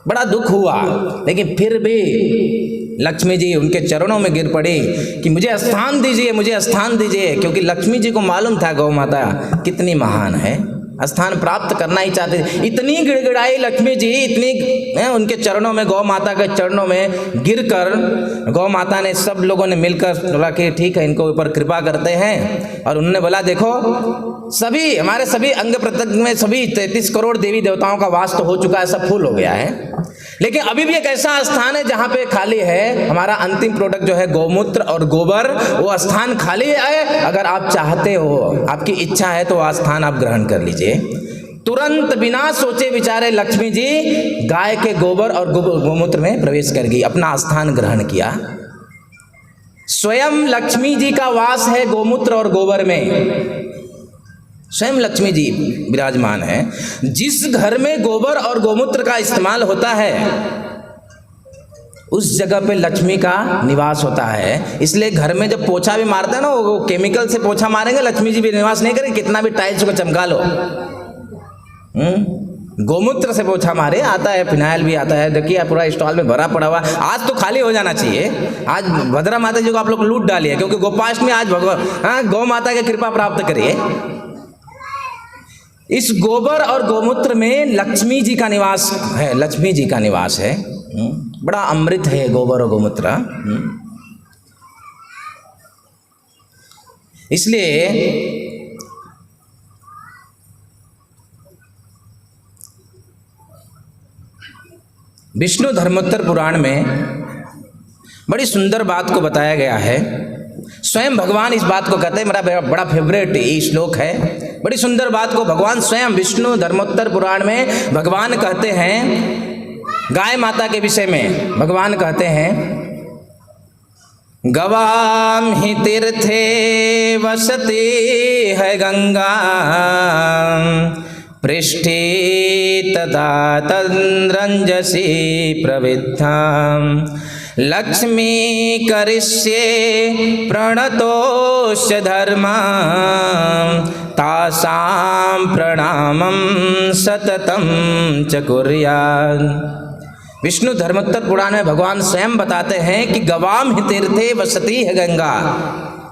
बड़ा दुख हुआ। लेकिन फिर भी लक्ष्मी जी उनके चरणों में गिर पड़ी कि मुझे स्थान दीजिए, मुझे स्थान दीजिए। क्योंकि लक्ष्मी जी को मालूम था गौ माता कितनी महान है, स्थान प्राप्त करना ही चाहते थे। इतनी गिड़गिड़ाई लक्ष्मी जी, इतनी उनके चरणों में, गौ माता के चरणों में गिरकर गौ माता ने, सब लोगों ने मिलकर बोला कि ठीक है इनको ऊपर कृपा करते हैं। और उन्होंने बोला देखो सभी हमारे सभी अंग प्रत्यंग में सभी 33 करोड़ देवी देवताओं का वास तो हो चुका है, सब फुल हो गया है। लेकिन अभी भी एक ऐसा स्थान है जहाँ पे खाली है, हमारा अंतिम प्रोडक्ट जो है गौमूत्र और गोबर, वो स्थान खाली है। अगर आप चाहते हो, आपकी इच्छा है तो वह स्थान आप ग्रहण कर लीजिए। तुरंत बिना सोचे विचारे लक्ष्मी जी गाय के गोबर और गोमूत्र में प्रवेश कर गई, अपना स्थान ग्रहण किया। स्वयं लक्ष्मी जी का वास है गोमूत्र और गोबर में, स्वयं लक्ष्मी जी विराजमान है। जिस घर में गोबर और गोमूत्र का इस्तेमाल होता है उस जगह पे लक्ष्मी का निवास होता है। इसलिए घर में जब पोछा भी मारते हैं ना, वो केमिकल से पोछा मारेंगे, लक्ष्मी जी भी निवास नहीं करेंगे, कितना भी टाइल्स को चमका लो। गोमूत्र से पोछा मारे, आता है फिनाइल भी आता है, देखिए पूरा स्टॉल में भरा पड़ा हुआ। आज तो खाली हो जाना चाहिए, आज भद्रा माता जी को आप लोग लूट डालिए, क्योंकि गोपाष्टमी आज भगवान गौ माता की कृपा प्राप्त करिए। इस गोबर और गोमूत्र में लक्ष्मी जी का निवास है, लक्ष्मी जी का निवास है। बड़ा अमृत है गोबर और गोमूत्र। इसलिए विष्णु धर्मोत्तर पुराण में बड़ी सुंदर बात को बताया गया है। स्वयं भगवान इस बात को कहते हैं, मेरा बड़ा फेवरेट ये श्लोक है। बड़ी सुंदर बात को भगवान स्वयं विष्णु धर्मोत्तर पुराण में भगवान कहते हैं, गाय माता के विषय में भगवान कहते हैं, गवाम ही तीर्थे वसती है गंगा, पृष्ठे तथा तद्रंजसी प्रविद्धाम, लक्ष्मी करिष्ये प्रणतोस्य धर्म तासां प्रणामं सततं च कुर्यात्। विष्णु धर्मोत्तर पुराण में भगवान स्वयं बताते हैं कि गवाम हि तीर्थे वसती है गंगा।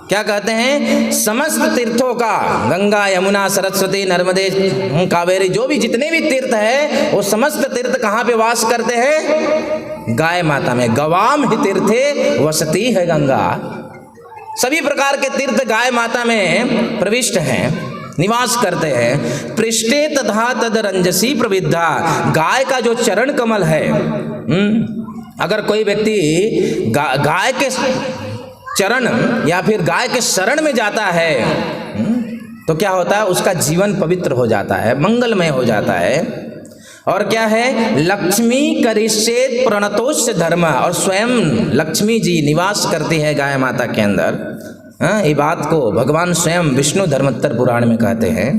क्या कहते हैं? समस्त तीर्थों का, गंगा यमुना सरस्वती नर्मदे कावेरी, जो भी जितने भी तीर्थ है वो समस्त तीर्थ कहाँ पे वास करते हैं? गाय माता में। गवाम हि तीर्थे वसती है गंगा। सभी प्रकार के तीर्थ गाय माता में प्रविष्ट हैं, निवास करते हैं। पृष्ठे तथा तद रंजसी प्रविद्धा, गाय का जो चरण कमल है, अगर कोई व्यक्ति गाय के चरण या फिर गाय के शरण में जाता है तो क्या होता है? उसका जीवन पवित्र हो जाता है, मंगलमय हो जाता है। और क्या है? लक्ष्मी करिष्येत प्रणतोस्य धर्म, और स्वयं लक्ष्मी जी निवास करती है गाय माता के अंदर। ये बात को भगवान स्वयं विष्णु धर्मोत्तर पुराण में कहते हैं।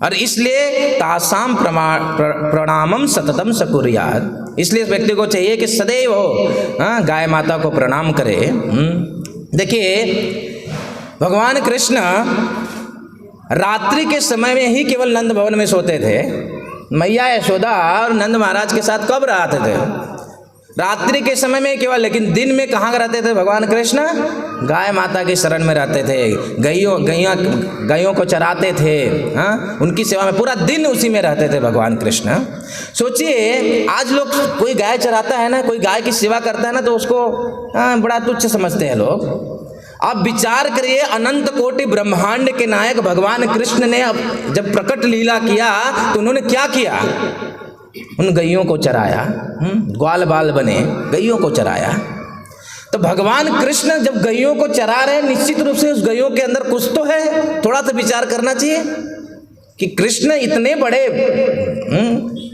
और इसलिए तासाम प्रणामम सततम स कुर्यात्, इसलिए इस व्यक्ति को चाहिए कि सदैव गाय माता को प्रणाम करे। देखिए, भगवान कृष्ण रात्रि के समय में ही केवल नंद भवन में सोते थे। मैया यशोदा और नंद महाराज के साथ कब रहते थे? रात्रि के समय में केवल। लेकिन दिन में कहाँ रहते थे भगवान कृष्ण? गाय माता के शरण में रहते थे, गायों को चराते थे, उनकी सेवा में पूरा दिन उसी में रहते थे भगवान कृष्ण। सोचिए, आज लोग कोई गाय चराता है ना, कोई गाय की सेवा करता है ना, तो उसको बड़ा तुच्छ समझते हैं लोग। आप विचार करिए, अनंत कोटि ब्रह्मांड के नायक भगवान कृष्ण ने जब प्रकट लीला किया तो उन्होंने क्या किया? उन गैयों को चराया, ग्वाल बाल बने गैयों को चराया। तो भगवान कृष्ण जब गैयों को चरा रहे, निश्चित रूप से उस गैयों के अंदर कुछ तो है। थोड़ा सा विचार करना चाहिए कि कृष्ण इतने बड़े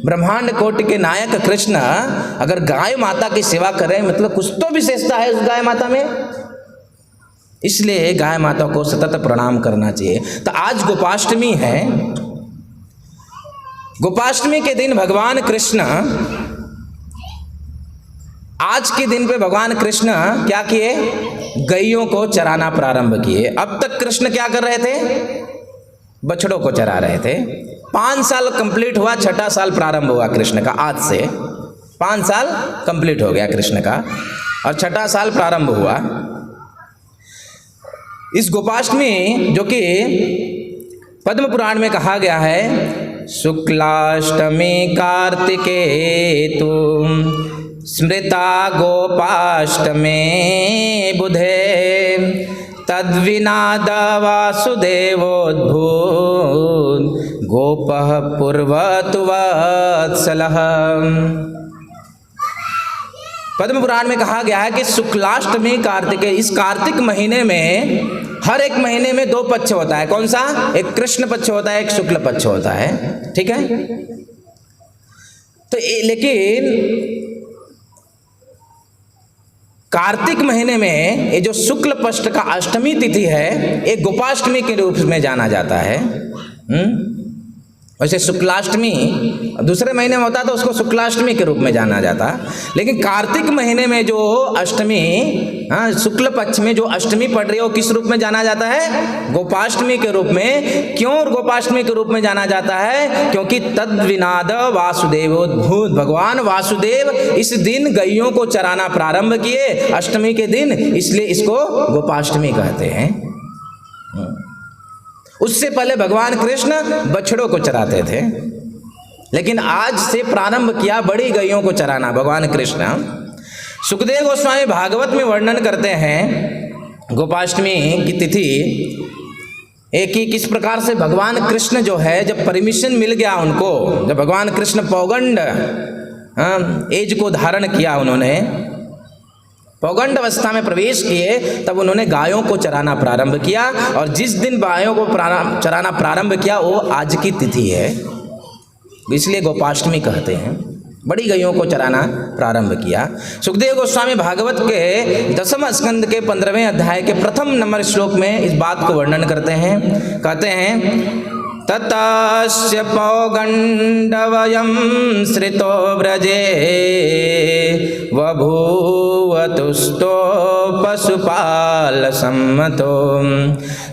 ब्रह्मांड कोटि के नायक कृष्ण अगर गाय माता की सेवा करें, मतलब कुछ तो विशेषता है उस गाय माता में। इसलिए गाय माता को सतत प्रणाम करना चाहिए। तो आज गोपाष्टमी है। गोपाष्टमी के दिन भगवान कृष्ण, आज के दिन पे भगवान कृष्ण क्या किए? गैयों को चराना प्रारंभ किए। अब तक कृष्ण क्या कर रहे थे? बछड़ों को चरा रहे थे। 5 साल कंप्लीट हुआ, 6ठा साल प्रारंभ हुआ कृष्ण का। आज से 5 साल कंप्लीट हो गया कृष्ण का और 6ठा साल प्रारंभ हुआ। इस गोपाष्टमी, जो कि पद्म पुराण में कहा गया है, शुक्लाष्टमी कार्तिके तु स्मृता गोपाष्टमे बुधे तद्विनाद वासुदेवोद्भूत गोपः पूर्वतु वत्सलः। पद्म पुराण में कहा गया है कि शुक्लाष्टमी कार्तिके, इस कार्तिक महीने में हर एक महीने में 2 पक्ष होता है। कौन सा? एक कृष्ण पक्ष होता है, एक शुक्ल पक्ष होता है। ठीक है। तो लेकिन कार्तिक महीने में ये जो शुक्ल पक्ष का अष्टमी तिथि है, एक गोपाष्टमी के रूप में जाना जाता है। वैसे शुक्लाष्टमी दूसरे महीने में होता तो उसको शुक्लाष्टमी के रूप में जाना जाता। लेकिन कार्तिक महीने में जो अष्टमी, शुक्ल पक्ष में जो अष्टमी पड़ रही है, वो किस रूप में जाना जाता है? गोपाष्टमी के रूप में। क्यों गोपाष्टमी के रूप में जाना जाता है? क्योंकि तद्विनाद वासुदेवोद्भूत, भगवान वासुदेव इस दिन गैयों को चराना प्रारंभ किए, अष्टमी के दिन, इसलिए इसको गोपाष्टमी कहते हैं। उससे पहले भगवान कृष्ण बछड़ों को चराते थे, लेकिन आज से प्रारंभ किया बड़ी गैयों को चराना भगवान कृष्ण। सुखदेव गोस्वामी भागवत में वर्णन करते हैं गोपाष्टमी की तिथि एक ही किस प्रकार से भगवान कृष्ण जो है, जब परमिशन मिल गया उनको, जब भगवान कृष्ण पौगंड एज को धारण किया, उन्होंने पौगंड अवस्था में प्रवेश किए, तब उन्होंने गायों को चराना प्रारंभ किया। और जिस दिन गायों को चराना प्रारंभ किया वो आज की तिथि है, इसलिए गोपाष्टमी कहते हैं। बड़ी गैयों को चराना प्रारंभ किया। सुखदेव गोस्वामी भागवत के 10वें स्कंद के 15वें अध्याय के प्रथम नंबर श्लोक में इस बात को वर्णन करते हैं। कहते हैं, ततस्य पौगंडवयं श्रितो व्रजे बभूव तुस्तो पशुपाल सम्मतो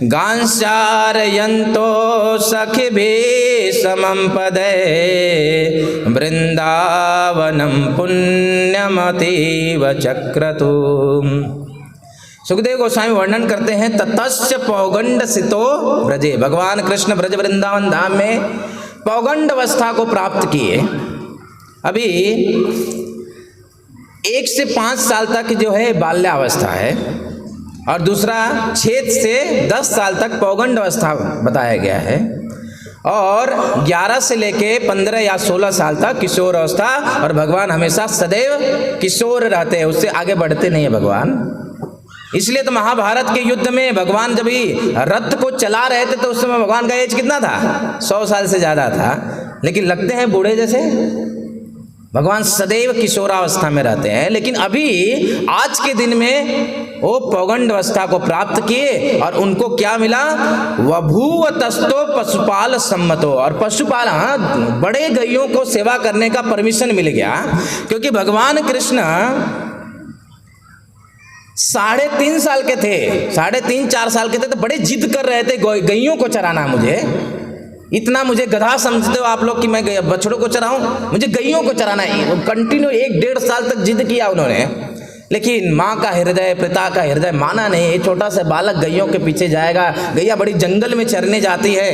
गांस्यारयन्तो सखिभिः समं पदे वृंदावनम पुण्यमतीव चक्रतु। सुखदेव गोस्वामी वर्णन करते हैं ततस्य पौगंड सितो ब्रजे, भगवान कृष्ण ब्रज वृंदावन धाम में पौगंड अवस्था को प्राप्त किए। अभी 1 से 5 साल तक जो है बाल्यावस्था है और दूसरा 6 से 10 साल तक पौगंड अवस्था बताया गया है और 11 से लेके 15 या 16 साल तक किशोर अवस्था। और भगवान हमेशा सदैव किशोर रहते हैं, उससे आगे बढ़ते नहीं है भगवान। इसलिए तो महाभारत के युद्ध में भगवान जब ही रथ को चला रहे थे तो उस समय भगवान का एज कितना था? 100 साल से ज़्यादा था, लेकिन लगते हैं बूढ़े जैसे। भगवान सदैव किशोरावस्था में रहते हैं, लेकिन अभी आज के दिन में वो पौगंड अवस्था को प्राप्त किए और उनको क्या मिला? वभूव तस्तो पशुपाल सम्मतो। और पशुपाल, हाँ, बड़े गैयों को सेवा करने का परमिशन मिल गया, क्योंकि भगवान कृष्ण 3.5 साल के थे, 3.5-4 साल के थे, तो बड़े जिद कर रहे थे गैयों को चराना। मुझे इतना, मुझे गधा समझते हो आप लोग कि मैं बछड़ों को चराऊं? मुझे गैयों को चराना है। कंटिन्यू 1-1.5 साल तक जिद किया उन्होंने, लेकिन माँ का हृदय, पिता का हृदय माना नहीं। ये छोटा सा बालक गैयों के पीछे जाएगा, गैया बड़ी जंगल में चरने जाती है,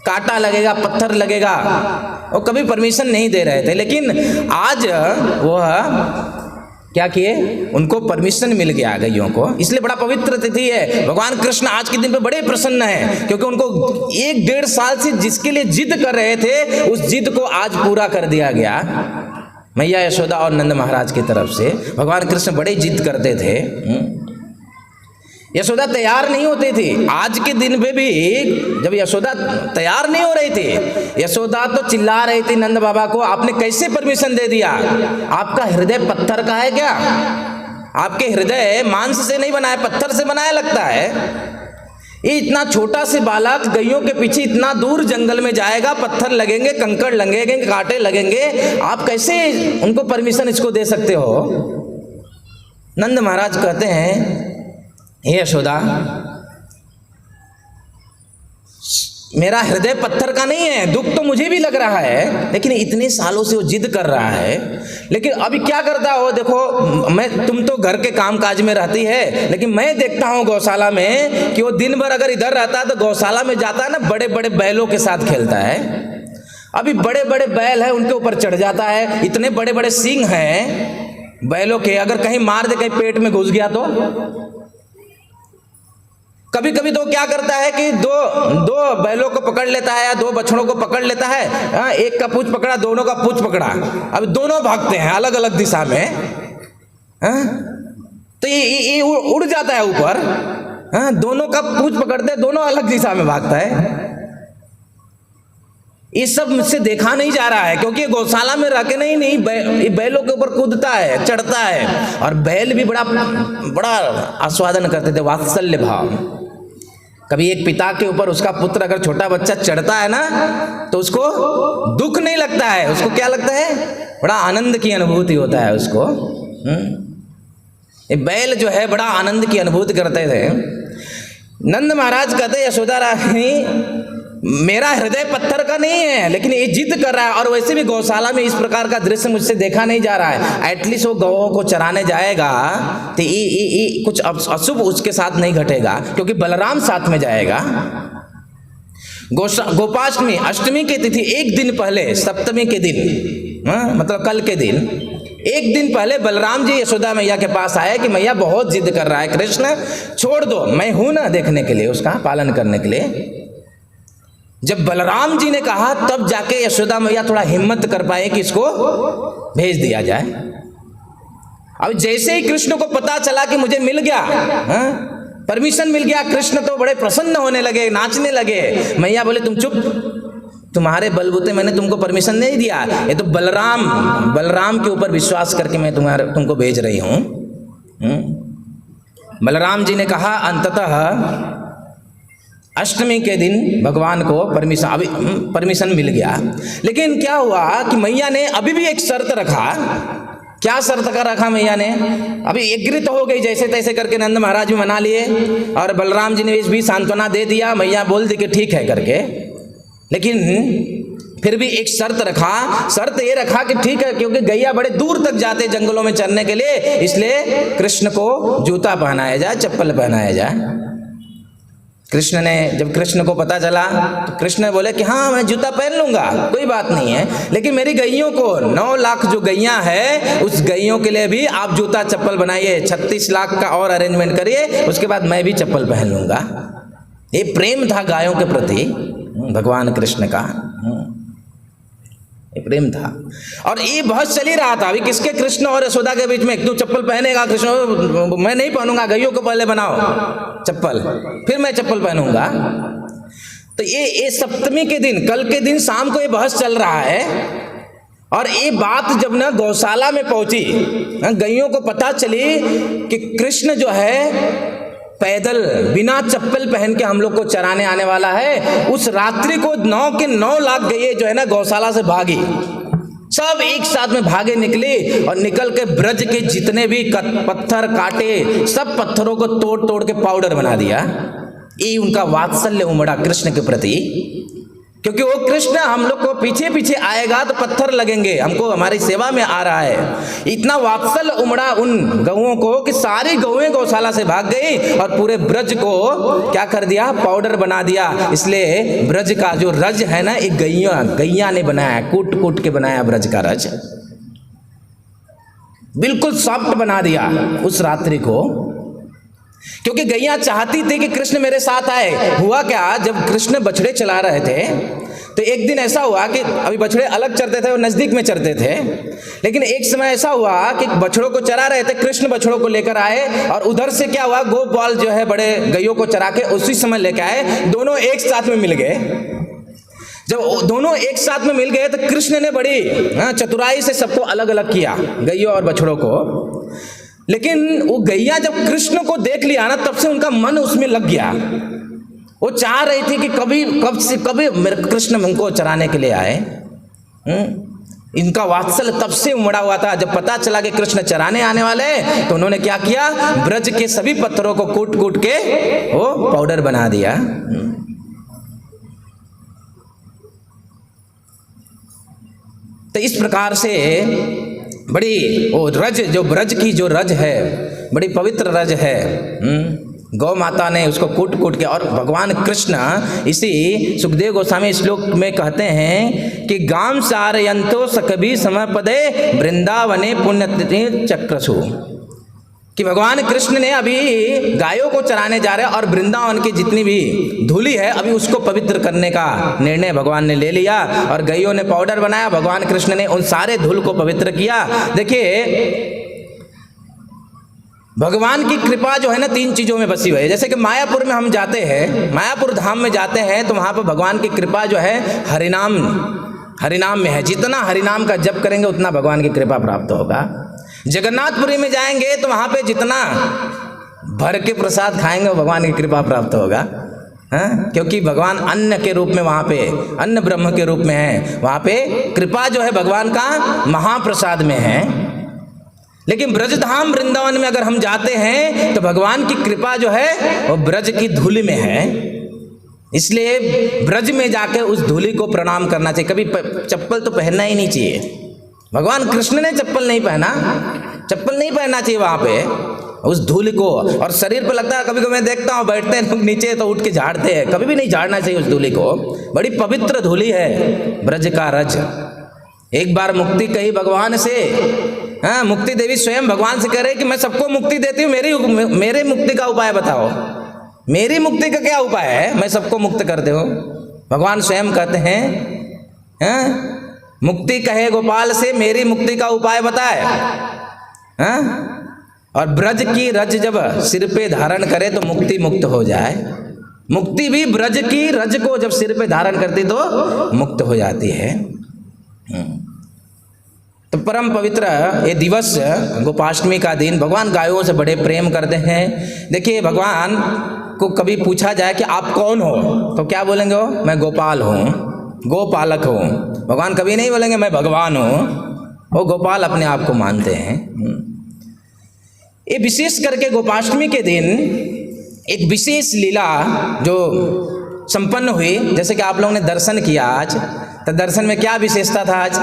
कांटा लगेगा, पत्थर लगेगा, वो कभी परमिशन नहीं दे रहे थे। लेकिन आज वह क्या किए? उनको परमिशन मिल गया गैयों को, इसलिए बड़ा पवित्र तिथि है। भगवान कृष्ण आज के दिन पे बड़े प्रसन्न हैं, क्योंकि उनको 1-1.5 साल से जिसके लिए जिद कर रहे थे उस जिद को आज पूरा कर दिया गया मैया यशोदा और नंद महाराज की तरफ से। भगवान कृष्ण बड़े जिद करते थे, यशोदा तैयार नहीं होती थी। आज के दिन पे भी जब यशोदा तैयार नहीं हो रही थी, यशोदा तो चिल्ला रही थी नंद बाबा को, आपने कैसे परमिशन दे दिया? आपका हृदय पत्थर का है क्या? आपके हृदय मांस से नहीं बना है, पत्थर से बनाया लगता है। ये इतना छोटा से बालक गैयों के पीछे इतना दूर जंगल में जाएगा, पत्थर लगेंगे, कंकड़ लगेंगे, कांटे लगेंगे, आप कैसे उनको परमिशन इसको दे सकते हो? नंद महाराज कहते हैं, हे यशोदा, मेरा हृदय पत्थर का नहीं है, दुख तो मुझे भी लग रहा है, लेकिन इतने सालों से वो जिद कर रहा है। लेकिन अभी क्या करता हो? देखो, तुम तो घर के कामकाज में रहती है, लेकिन मैं देखता हूँ गौशाला में कि वो दिन भर अगर इधर रहता है तो गौशाला में जाता है ना, बड़े बड़े बैलों के साथ खेलता है। अभी बड़े बड़े बैल है, उनके ऊपर चढ़ जाता है, इतने बड़े बड़े सींग हैं बैलों के, अगर कहीं मार दे, कहीं पेट में घुस गया तो। कभी कभी तो क्या करता है कि दो बैलों को पकड़ लेता है या 2 बछड़ों को पकड़ लेता है, एक का पूंछ पकड़ा, दोनों का पूंछ पकड़ा, अब दोनों भागते हैं अलग अलग दिशा में, तो ये उड़ जाता है ऊपर, दोनों का पूंछ पकड़ते, दोनों अलग दिशा में भागता है। ये सब मुझसे देखा नहीं जा रहा है, क्योंकि गौशाला में रह के नहीं बैलों के ऊपर कूदता है, चढ़ता है, और बैल भी बड़ा आस्वादन करते थे, वात्सल्य भाव। कभी एक पिता के ऊपर उसका पुत्र अगर छोटा बच्चा चढ़ता है ना, तो उसको दुख नहीं लगता है, उसको क्या लगता है? बड़ा आनंद की अनुभूति होता है उसको। ये बैल जो है बड़ा आनंद की अनुभूति करते थे। नंद महाराज कहते, यशोदा रानी, मेरा हृदय पत्थर का नहीं है, लेकिन ये जिद कर रहा है, और वैसे भी गौशाला में इस प्रकार का दृश्य मुझसे देखा नहीं जा रहा है। एटलीस्ट वो गौओं को चराने जाएगा तो ये कुछ अशुभ उसके साथ नहीं घटेगा, क्योंकि बलराम साथ में जाएगा। गोपाष्टमी, अष्टमी की तिथि 1 दिन पहले, सप्तमी के दिन, मतलब कल के दिन, 1 दिन पहले बलराम जी यशोदा मैया के पास आए कि मैया बहुत जिद कर रहा है कृष्ण, छोड़ दो, मैं हूं ना देखने के लिए, उसका पालन करने के लिए। जब बलराम जी ने कहा तब जाके यशोदा मैया थोड़ा हिम्मत कर पाए कि इसको भेज दिया जाए। अब जैसे ही कृष्ण को पता चला कि मुझे मिल गया, परमिशन मिल गया, कृष्ण तो बड़े प्रसन्न होने लगे, नाचने लगे। मैया बोले, तुम चुप, तुम्हारे बलबूते मैंने तुमको परमिशन नहीं दिया, ये तो बलराम के ऊपर विश्वास करके मैं तुमको भेज रही हूं। बलराम जी ने कहा, अंततः अष्टमी के दिन भगवान को परमिशन मिल गया। लेकिन क्या हुआ कि मैया ने अभी भी एक शर्त रखा क्या शर्त का रखा मैया ने? अभी एग्री तो हो गई, जैसे तैसे करके नंद महाराज भी मना लिए और बलराम जी ने भी सांत्वना दे दिया, मैया बोल दी कि ठीक है करके। लेकिन फिर भी एक शर्त रखा, शर्त ये रखा कि ठीक है, क्योंकि गैया बड़े दूर तक जाते जंगलों में चरने के लिए, इसलिए कृष्ण को जूता पहनाया जाए, चप्पल पहनाया जाए। कृष्ण ने, जब कृष्ण को पता चला तो कृष्ण ने बोले कि हाँ मैं जूता पहन लूंगा, कोई बात नहीं है, लेकिन मेरी गैयों को 9 लाख जो गैया है उस गैयों के लिए भी आप जूता चप्पल बनाइए, 36 लाख का और अरेंजमेंट करिए, उसके बाद मैं भी चप्पल पहन लूंगा। ये प्रेम था गायों के प्रति भगवान कृष्ण का, ये प्रेम था। और ये बहुत चल ही रहा था। अभी किसके, कृष्ण और यशोदा के बीच में, तू चप्पल पहनेगा, कृष्ण मैं नहीं पहनूंगा, गैयों को पहले बनाओ चप्पल, फिर मैं चप्पल पहनूंगा। तो ये सप्तमी के दिन, कल के दिन शाम को ये बहस चल रहा है। और ये बात जब ना गौशाला में पहुंची, गैयों को पता चली कि कृष्ण जो है पैदल बिना चप्पल पहन के हम लोग को चराने आने वाला है, उस रात्रि को 9 के 9 लाख गैये जो है ना गौशाला से भागी, सब एक साथ में भागे निकले और निकल के ब्रज के जितने भी पत्थर काटे, सब पत्थरों को तोड़ तोड़ के पाउडर बना दिया। ये उनका वात्सल्य उमड़ा कृष्ण के प्रति, क्योंकि वो कृष्ण हम लोग को पीछे पीछे आएगा तो पत्थर लगेंगे, हमको हमारी सेवा में आ रहा है। इतना वात्सल्य उमड़ा उन गौओं को कि सारी गौएं गौशाला से भाग गई और पूरे ब्रज को क्या कर दिया, पाउडर बना दिया। इसलिए ब्रज का जो रज है ना, एक गैया ने बनाया, कूट कूट के बनाया ब्रज का रज, बिल्कुल सॉफ्ट बना दिया उस रात्रि को, क्योंकि गैया चाहती थी कि कृष्ण मेरे साथ आए। हुआ क्या, जब कृष्ण बछड़े चला रहे थे तो एक दिन ऐसा हुआ कि अभी बछड़े अलग चरते थे और नजदीक में चरते थे, लेकिन एक समय ऐसा हुआ कि बछड़ों को चरा रहे थे, कृष्ण बछड़ों को लेकर आए और उधर से क्या हुआ, गोपाल जो है बड़े गैयों को चरा के उसी समय लेकर आए, दोनों एक साथ में मिल गए। जब दोनों एक साथ में मिल गए तो कृष्ण ने बड़ी चतुराई से सबको अलग अलग किया, गैयों और बछड़ों को। लेकिन वो गैया जब कृष्ण को देख लिया ना, तब से उनका मन उसमें लग गया। वो चाह रही थी कि कभी मेरे कृष्ण हमको चराने के लिए आए। इनका वात्सल्य तब से उमड़ा हुआ था। जब पता चला कि कृष्ण चराने आने वाले हैं तो उन्होंने क्या किया, ब्रज के सभी पत्थरों को कूट कूट के वो पाउडर बना दिया। तो इस प्रकार से बड़ी वो रज, जो ब्रज की जो रज है, बड़ी पवित्र रज है। गौ माता ने उसको कूट कूट के, और भगवान कृष्ण इसी सुखदेव गोस्वामी श्लोक में कहते हैं कि गाम सारयंतो सकभी समपदे वृंदावने पुण्य चक्रसु, कि भगवान कृष्ण ने अभी गायों को चराने जा रहे हैं और वृंदावन की जितनी भी धूली है अभी उसको पवित्र करने का निर्णय भगवान ने ले लिया। और गायों ने पाउडर बनाया, भगवान कृष्ण ने उन सारे धूल को पवित्र किया। देखिए भगवान की कृपा जो है ना 3 चीजों में बसी हुई है। जैसे कि मायापुर में हम जाते हैं, मायापुर धाम में जाते हैं तो वहां पर भगवान की कृपा जो है हरिनाम में है। जितना हरिनाम का जप करेंगे उतना भगवान की कृपा प्राप्त होगा। जगन्नाथपुरी में जाएंगे तो वहां पे जितना भर के प्रसाद खाएंगे वो भगवान की कृपा प्राप्त होगा। क्योंकि भगवान अन्न के रूप में वहां पे, अन्न ब्रह्म के रूप में है, वहां पे कृपा जो है भगवान का महाप्रसाद में है। लेकिन ब्रजधाम वृंदावन में अगर हम जाते हैं तो भगवान की कृपा जो है वो ब्रज की धूलि में है। इसलिए ब्रज में जाकर उस धूलि को प्रणाम करना चाहिए। कभी चप्पल तो पहनना ही नहीं चाहिए। भगवान कृष्ण ने चप्पल नहीं पहना, चप्पल नहीं पहनना चाहिए वहां पे उस धूलि को। और शरीर पे लगता है, कभी कभी मैं देखता हूँ बैठते हैं लोग नीचे तो उठ के झाड़ते हैं, कभी भी नहीं झाड़ना चाहिए उस धूलि को। बड़ी पवित्र धूलि है ब्रज का रज। एक बार मुक्ति कही भगवान से, मुक्ति देवी स्वयं भगवान से कह रहे कि मैं सबको मुक्ति देती हूँ, मेरे मुक्ति का उपाय बताओ। मेरी मुक्ति का क्या उपाय है, मैं सबको मुक्त कर दो। भगवान स्वयं कहते हैं मुक्ति कहे गोपाल से, मेरी मुक्ति का उपाय बताए। और ब्रज की रज जब सिर पे धारण करे तो मुक्ति मुक्त हो जाए। मुक्ति भी ब्रज की रज को जब सिर पे धारण करती तो मुक्त हो जाती है। तो परम पवित्र ये दिवस गोपाष्टमी का दिन, भगवान गायों से बड़े प्रेम करते हैं। देखिए भगवान को कभी पूछा जाए कि आप कौन हो तो क्या बोलेंगे वो, मैं गोपाल हूँ, गोपालक हूँ। भगवान कभी नहीं बोलेंगे मैं भगवान हूँ। वो गोपाल अपने आप को मानते हैं। ये विशेष करके गोपाष्टमी के दिन एक विशेष लीला जो संपन्न हुई, जैसे कि आप लोगों ने दर्शन किया आज, तो दर्शन में क्या विशेषता था आज?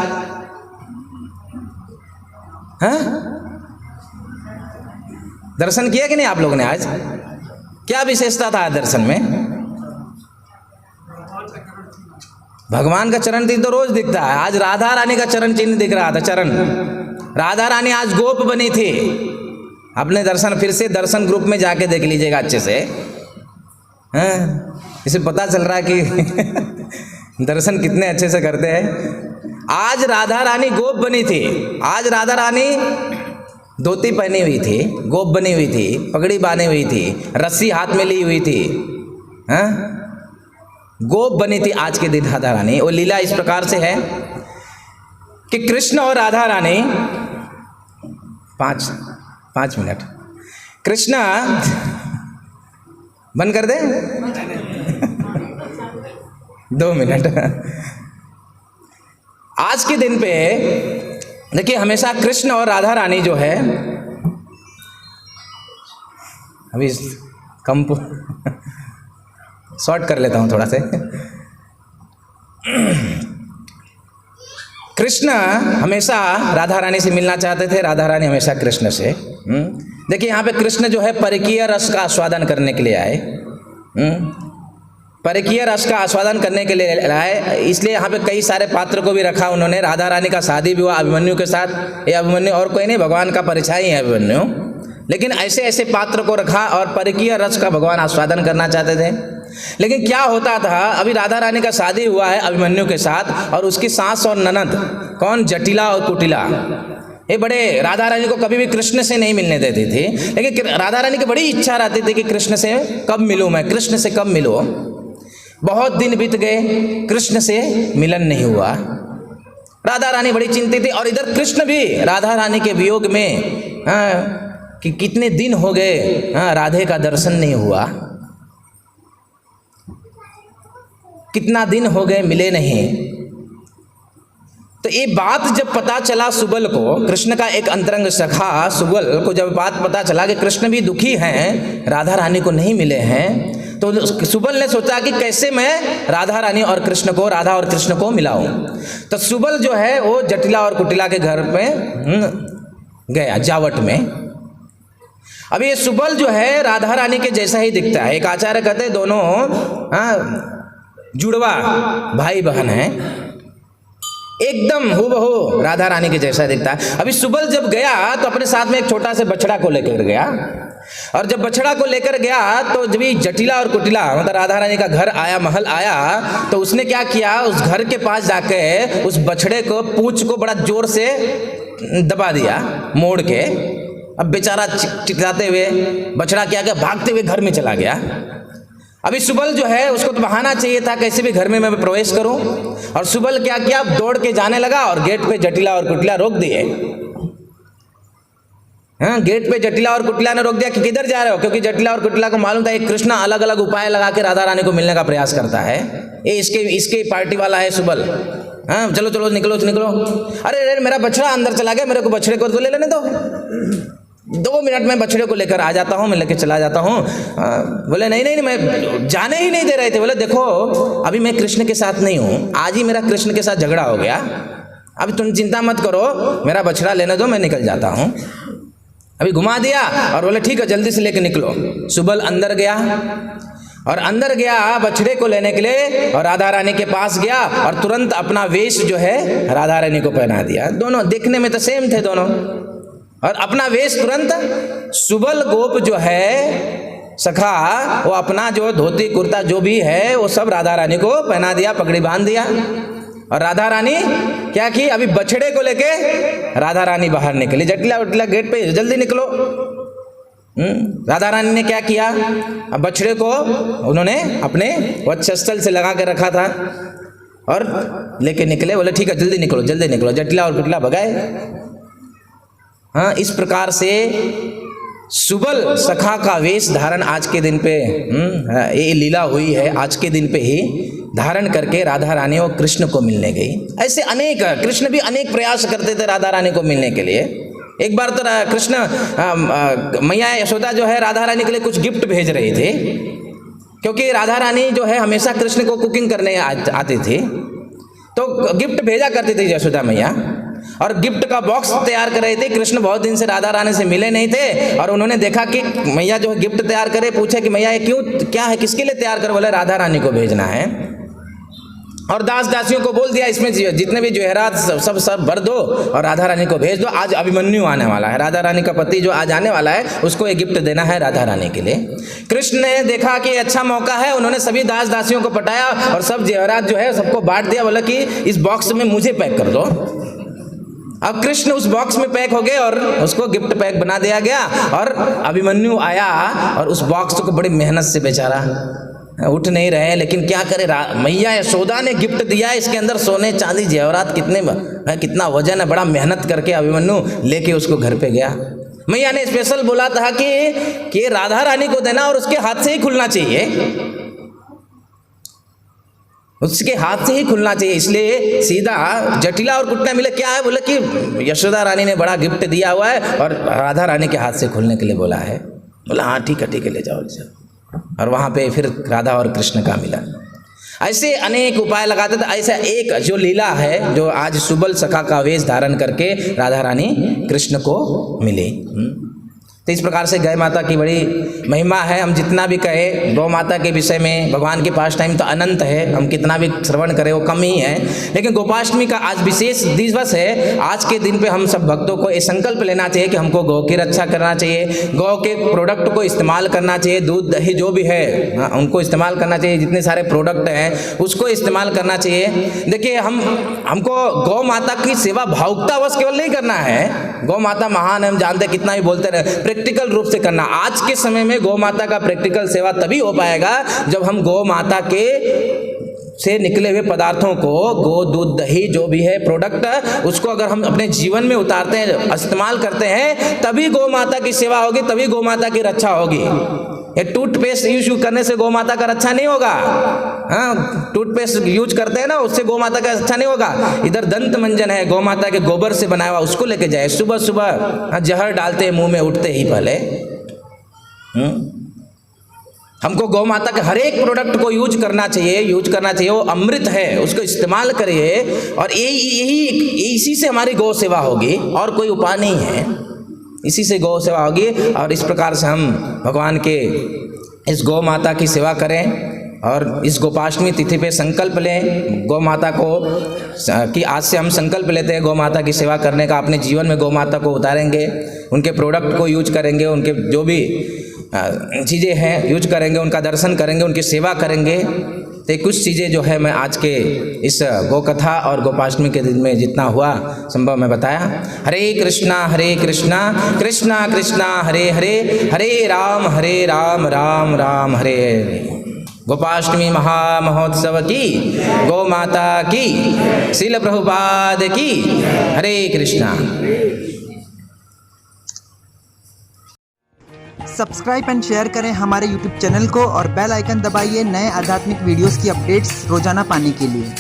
हाँ, दर्शन किया कि नहीं आप लोगों ने आज? क्या विशेषता था दर्शन में? भगवान का चरण चिन्ह तो रोज दिखता है, आज राधा रानी का चरण चिन्ह दिख रहा था। चरण, राधा रानी आज गोप बनी थी। अपने दर्शन फिर से दर्शन ग्रुप में जाके देख लीजिएगा अच्छे से। हाँ, इसे पता चल रहा है कि दर्शन कितने अच्छे से करते हैं। आज राधा रानी गोप बनी थी। आज राधा रानी धोती पहनी हुई थी, गोप बनी हुई थी, पगड़ी बांधी हुई थी, रस्सी हाथ में ली हुई थी। हाँ, गोप बनी थी आज के दिन राधा रानी। और लीला इस प्रकार से है कि कृष्ण और राधा रानी, पाँच मिनट, कृष्ण बंद कर दे 2 मिनट। आज के दिन पे देखिए, हमेशा कृष्ण और राधा रानी जो है, अभी कम शॉर्ट कर लेता हूं थोड़ा से। कृष्ण हमेशा राधा रानी से मिलना चाहते थे, राधा रानी हमेशा कृष्ण से। देखिए यहाँ पे कृष्ण जो है परकीय रस का आस्वादन करने के लिए आए। परकीय रस का आस्वादन करने के लिए आए, इसलिए यहाँ पे कई सारे पात्र को भी रखा उन्होंने। राधा रानी का शादी भी हुआ अभिमन्यु के साथ। ये अभिमन्यु और कोई नहीं, भगवान का परिचय ही है अभिमन्यु। लेकिन ऐसे ऐसे पात्र को रखा और परकीय रस का भगवान आस्वादन करना चाहते थे। लेकिन क्या होता था, अभी राधा रानी का शादी हुआ है अभिमन्यु के साथ, और उसकी सास और ननद कौन, जटिला और कुटिला, ये बड़े राधा रानी को कभी भी कृष्ण से नहीं मिलने देती थी। लेकिन राधा रानी की बड़ी इच्छा रहती थी कि कृष्ण से कब मिलूं मैं, कृष्ण से कब मिलूं। बहुत दिन बीत गए, कृष्ण से मिलन नहीं हुआ। राधा रानी बड़ी चिंतित थी, और इधर कृष्ण भी राधा रानी के वियोग में, कि कितने दिन हो गए राधे का दर्शन नहीं हुआ, कितना दिन हो गए मिले नहीं। तो ये बात जब पता चला सुबल को, कृष्ण का एक अंतरंग सखा सुबल को जब बात पता चला कि कृष्ण भी दुखी हैं, राधा रानी को नहीं मिले हैं, तो सुबल ने सोचा कि कैसे मैं राधा रानी और कृष्ण को, राधा और कृष्ण को मिलाऊं। तो सुबल जो है वो जटिला और कुटिला के घर में गया, जावट में। अब ये सुबल जो है राधा रानी के जैसा ही दिखता है। एक आचार्य कहते हैं दोनों जुड़वा भाई बहन है, एकदम हूबहू राधा रानी के जैसा दिखता है। अभी सुबल जब गया तो अपने साथ में एक छोटा से बछड़ा को लेकर गया, और जब बछड़ा को लेकर गया तो जब ये जटिला और कुटिला मतलब राधा रानी का घर आया, महल आया, तो उसने क्या किया, उस घर के पास जाके उस बछड़े को पूंछ को बड़ा जोर से दबा दिया मोड़ के। अब बेचारा चिल्लाते हुए बछड़ा क्या किया, भागते हुए घर में चला गया। अभी सुबल जो है उसको तो बहाना चाहिए था, कैसे भी घर में मैं प्रवेश करूं, और सुबल क्या किया, दौड़ के जाने लगा और गेट पे जटिला और कुटिला रोक दिए। गेट पे जटिला और कुटिला ने रोक दिया कि किधर जा रहे हो, क्योंकि जटिला और कुटिला को मालूम था एक कृष्णा अलग अलग उपाय लगा के राधा रानी को मिलने का प्रयास करता है। ये इसके पार्टी वाला है सुबल। चलो चलो निकलो निकलो। अरे मेरा बछड़ा अंदर चला गया, मेरे को बछड़े को तो ले लेने दो, 2 मिनट में बछड़े को लेकर आ जाता हूँ, मैं लेकर चला जाता हूँ। बोले नहीं, मैं जाने ही नहीं दे रहे थे। बोले देखो अभी मैं कृष्ण के साथ नहीं हूँ, आज ही मेरा कृष्ण के साथ झगड़ा हो गया, अभी तुम चिंता मत करो, मेरा बछड़ा लेने दो, मैं निकल जाता हूँ। अभी घुमा दिया और बोले ठीक है जल्दी से लेकर निकलो। सुबल अंदर गया, और अंदर गया बछड़े को लेने के लिए, और राधा रानी के पास गया और तुरंत अपना वेश जो है राधा रानी को पहना दिया। दोनों देखने में तो सेम थे दोनों, और अपना वेश तुरंत सुबल गोप जो है सखा, वो अपना जो धोती कुर्ता जो भी है वो सब राधा रानी को पहना दिया, पगड़ी बांध दिया। और राधा रानी क्या की, अभी बछड़े को लेके राधा रानी बाहर निकली। जटिला उटिला गेट पे जल्दी निकलो। राधा रानी ने क्या किया, अब बछड़े को उन्होंने अपने वक्षस्थल से लगा के रखा था और लेके निकले। बोले ठीक है जल्दी निकलो जल्दी निकलो। जटिला और कुटिला भगाए। इस प्रकार से सुबल सखा का वेश धारण आज के दिन पे ये लीला हुई है। आज के दिन पे ही धारण करके राधा रानी और कृष्ण को मिलने गई। ऐसे अनेक, कृष्ण भी अनेक प्रयास करते थे राधा रानी को मिलने के लिए। एक बार तो कृष्ण मैया यशोदा जो है राधा रानी के लिए कुछ गिफ्ट भेज रहे थे, क्योंकि राधा रानी जो है हमेशा कृष्ण को कुकिंग करने आती थी, तो गिफ्ट भेजा करती थी यशोदा मैया, और गिफ्ट का बॉक्स तैयार कर रहे थे। कृष्ण बहुत दिन से राधा रानी से मिले नहीं थे, और उन्होंने देखा कि मैया जो है गिफ्ट तैयार करे, पूछे कि मैया ये क्यों, क्या है, किसके लिए तैयार कर? बोले राधा रानी को भेजना है। और दास दासियों को बोल दिया इसमें जितने भी जवेरात सब भर दो और राधा रानी को भेज दो। आज अभिमन्यु आने वाला है, राधा रानी का पति जो आज आने वाला है, उसको एक गिफ्ट देना है राधा रानी के लिए। कृष्ण ने देखा कि अच्छा मौका है, उन्होंने सभी दास दासियों को पटाया और सब जवेरात जो है सबको बांट दिया। बोला कि इस बॉक्स में मुझे पैक कर दो। अब कृष्ण उस बॉक्स में पैक हो गए और उसको गिफ्ट पैक बना दिया गया। और अभिमन्यु आया और उस बॉक्स को बड़ी मेहनत से बेचारा उठ नहीं रहे, लेकिन क्या करे, मैया यशोदा ने गिफ्ट दिया, इसके अंदर सोने चांदी जेवरात कितना वजन है। बड़ा मेहनत करके अभिमन्यु लेके उसको घर पे गया। मैया ने स्पेशल बोला था कि राधा रानी को देना और उसके हाथ से ही खुलना चाहिए, उसके हाथ से ही खुलना चाहिए। इसलिए सीधा जटिला और कुटना मिले। क्या है? बोले कि यशोदा रानी ने बड़ा गिफ्ट दिया हुआ है और राधा रानी के हाथ से खुलने के लिए बोला है। बोला हाँ ठीक है ले जाओ। और वहाँ पे फिर राधा और कृष्ण का मिलन। ऐसे अनेक उपाय लगाते थे। ऐसा एक जो लीला है जो आज सुबल सखा का वेश धारण करके राधा रानी कृष्ण को मिली। तो इस प्रकार से गौ माता की बड़ी महिमा है। हम जितना भी कहें गौ माता के विषय में, भगवान के पास टाइम तो अनंत है, हम कितना भी श्रवण करें वो कम ही है। लेकिन गोपाष्टमी का आज विशेष दिवस है। आज के दिन पे हम सब भक्तों को ये संकल्प लेना चाहिए कि हमको गौ की रक्षा करना चाहिए, गौ के प्रोडक्ट को इस्तेमाल करना चाहिए, दूध दही जो भी है उनको इस्तेमाल करना चाहिए, जितने सारे प्रोडक्ट हैं उसको इस्तेमाल करना चाहिए। देखिए हमको गौ माता की सेवा भावुकतावश केवल नहीं करना है। गौ माता महान है, हम जानते कितना भी बोलते रहे, प्रैक्टिकल रूप से करना। आज के समय में गौ माता का प्रैक्टिकल सेवा तभी हो पाएगा जब हम गौ माता के से निकले हुए पदार्थों को, गो दूध दही जो भी है प्रोडक्ट, उसको अगर हम अपने जीवन में उतारते हैं, इस्तेमाल करते हैं, तभी गौ माता की सेवा होगी, तभी गौ माता की रक्षा होगी। ये टूथपेस्ट यूज करने से गौ माता का रक्षा नहीं होगा। हाँ, टूथपेस्ट यूज करते हैं ना, उससे गौ माता का अच्छा नहीं होगा। इधर दंत मंजन है, गौ माता के गोबर से बनाया हुआ, उसको लेके जाए। सुबह सुबह जहर डालते हैं मुंह में उठते ही पहले। हमको गौ माता के हर एक प्रोडक्ट को यूज करना चाहिए। वो अमृत है, उसको इस्तेमाल करिए। और इसी से हमारी गौ सेवा होगी, और कोई उपाय नहीं है। इसी से गौ सेवा होगी। और इस प्रकार से हम भगवान के इस गौ माता की सेवा करें। और इस गोपाष्टमी तिथि पे संकल्प लें गौ माता को, कि आज से हम संकल्प लेते हैं गौ माता की सेवा करने का। अपने जीवन में गौ माता को उतारेंगे, उनके प्रोडक्ट को यूज करेंगे, उनके जो भी चीज़ें हैं यूज करेंगे, उनका दर्शन करेंगे, उनकी सेवा करेंगे। तो कुछ चीज़ें जो है मैं आज के इस गौ कथा और गोपाष्टमी के दिन में जितना हुआ संभव मैं बताया। हरे कृष्णा कृष्णा कृष्णा हरे हरे, हरे राम राम राम हरे हरे। गोपाष्टमी महामहोत्सव की, गौ माता की, श्रील प्रभुपाद की। हरे कृष्णा। सब्सक्राइब एंड शेयर करें हमारे YouTube चैनल को और बेल आइकन दबाइए नए आध्यात्मिक वीडियोस की अपडेट्स रोजाना पाने के लिए।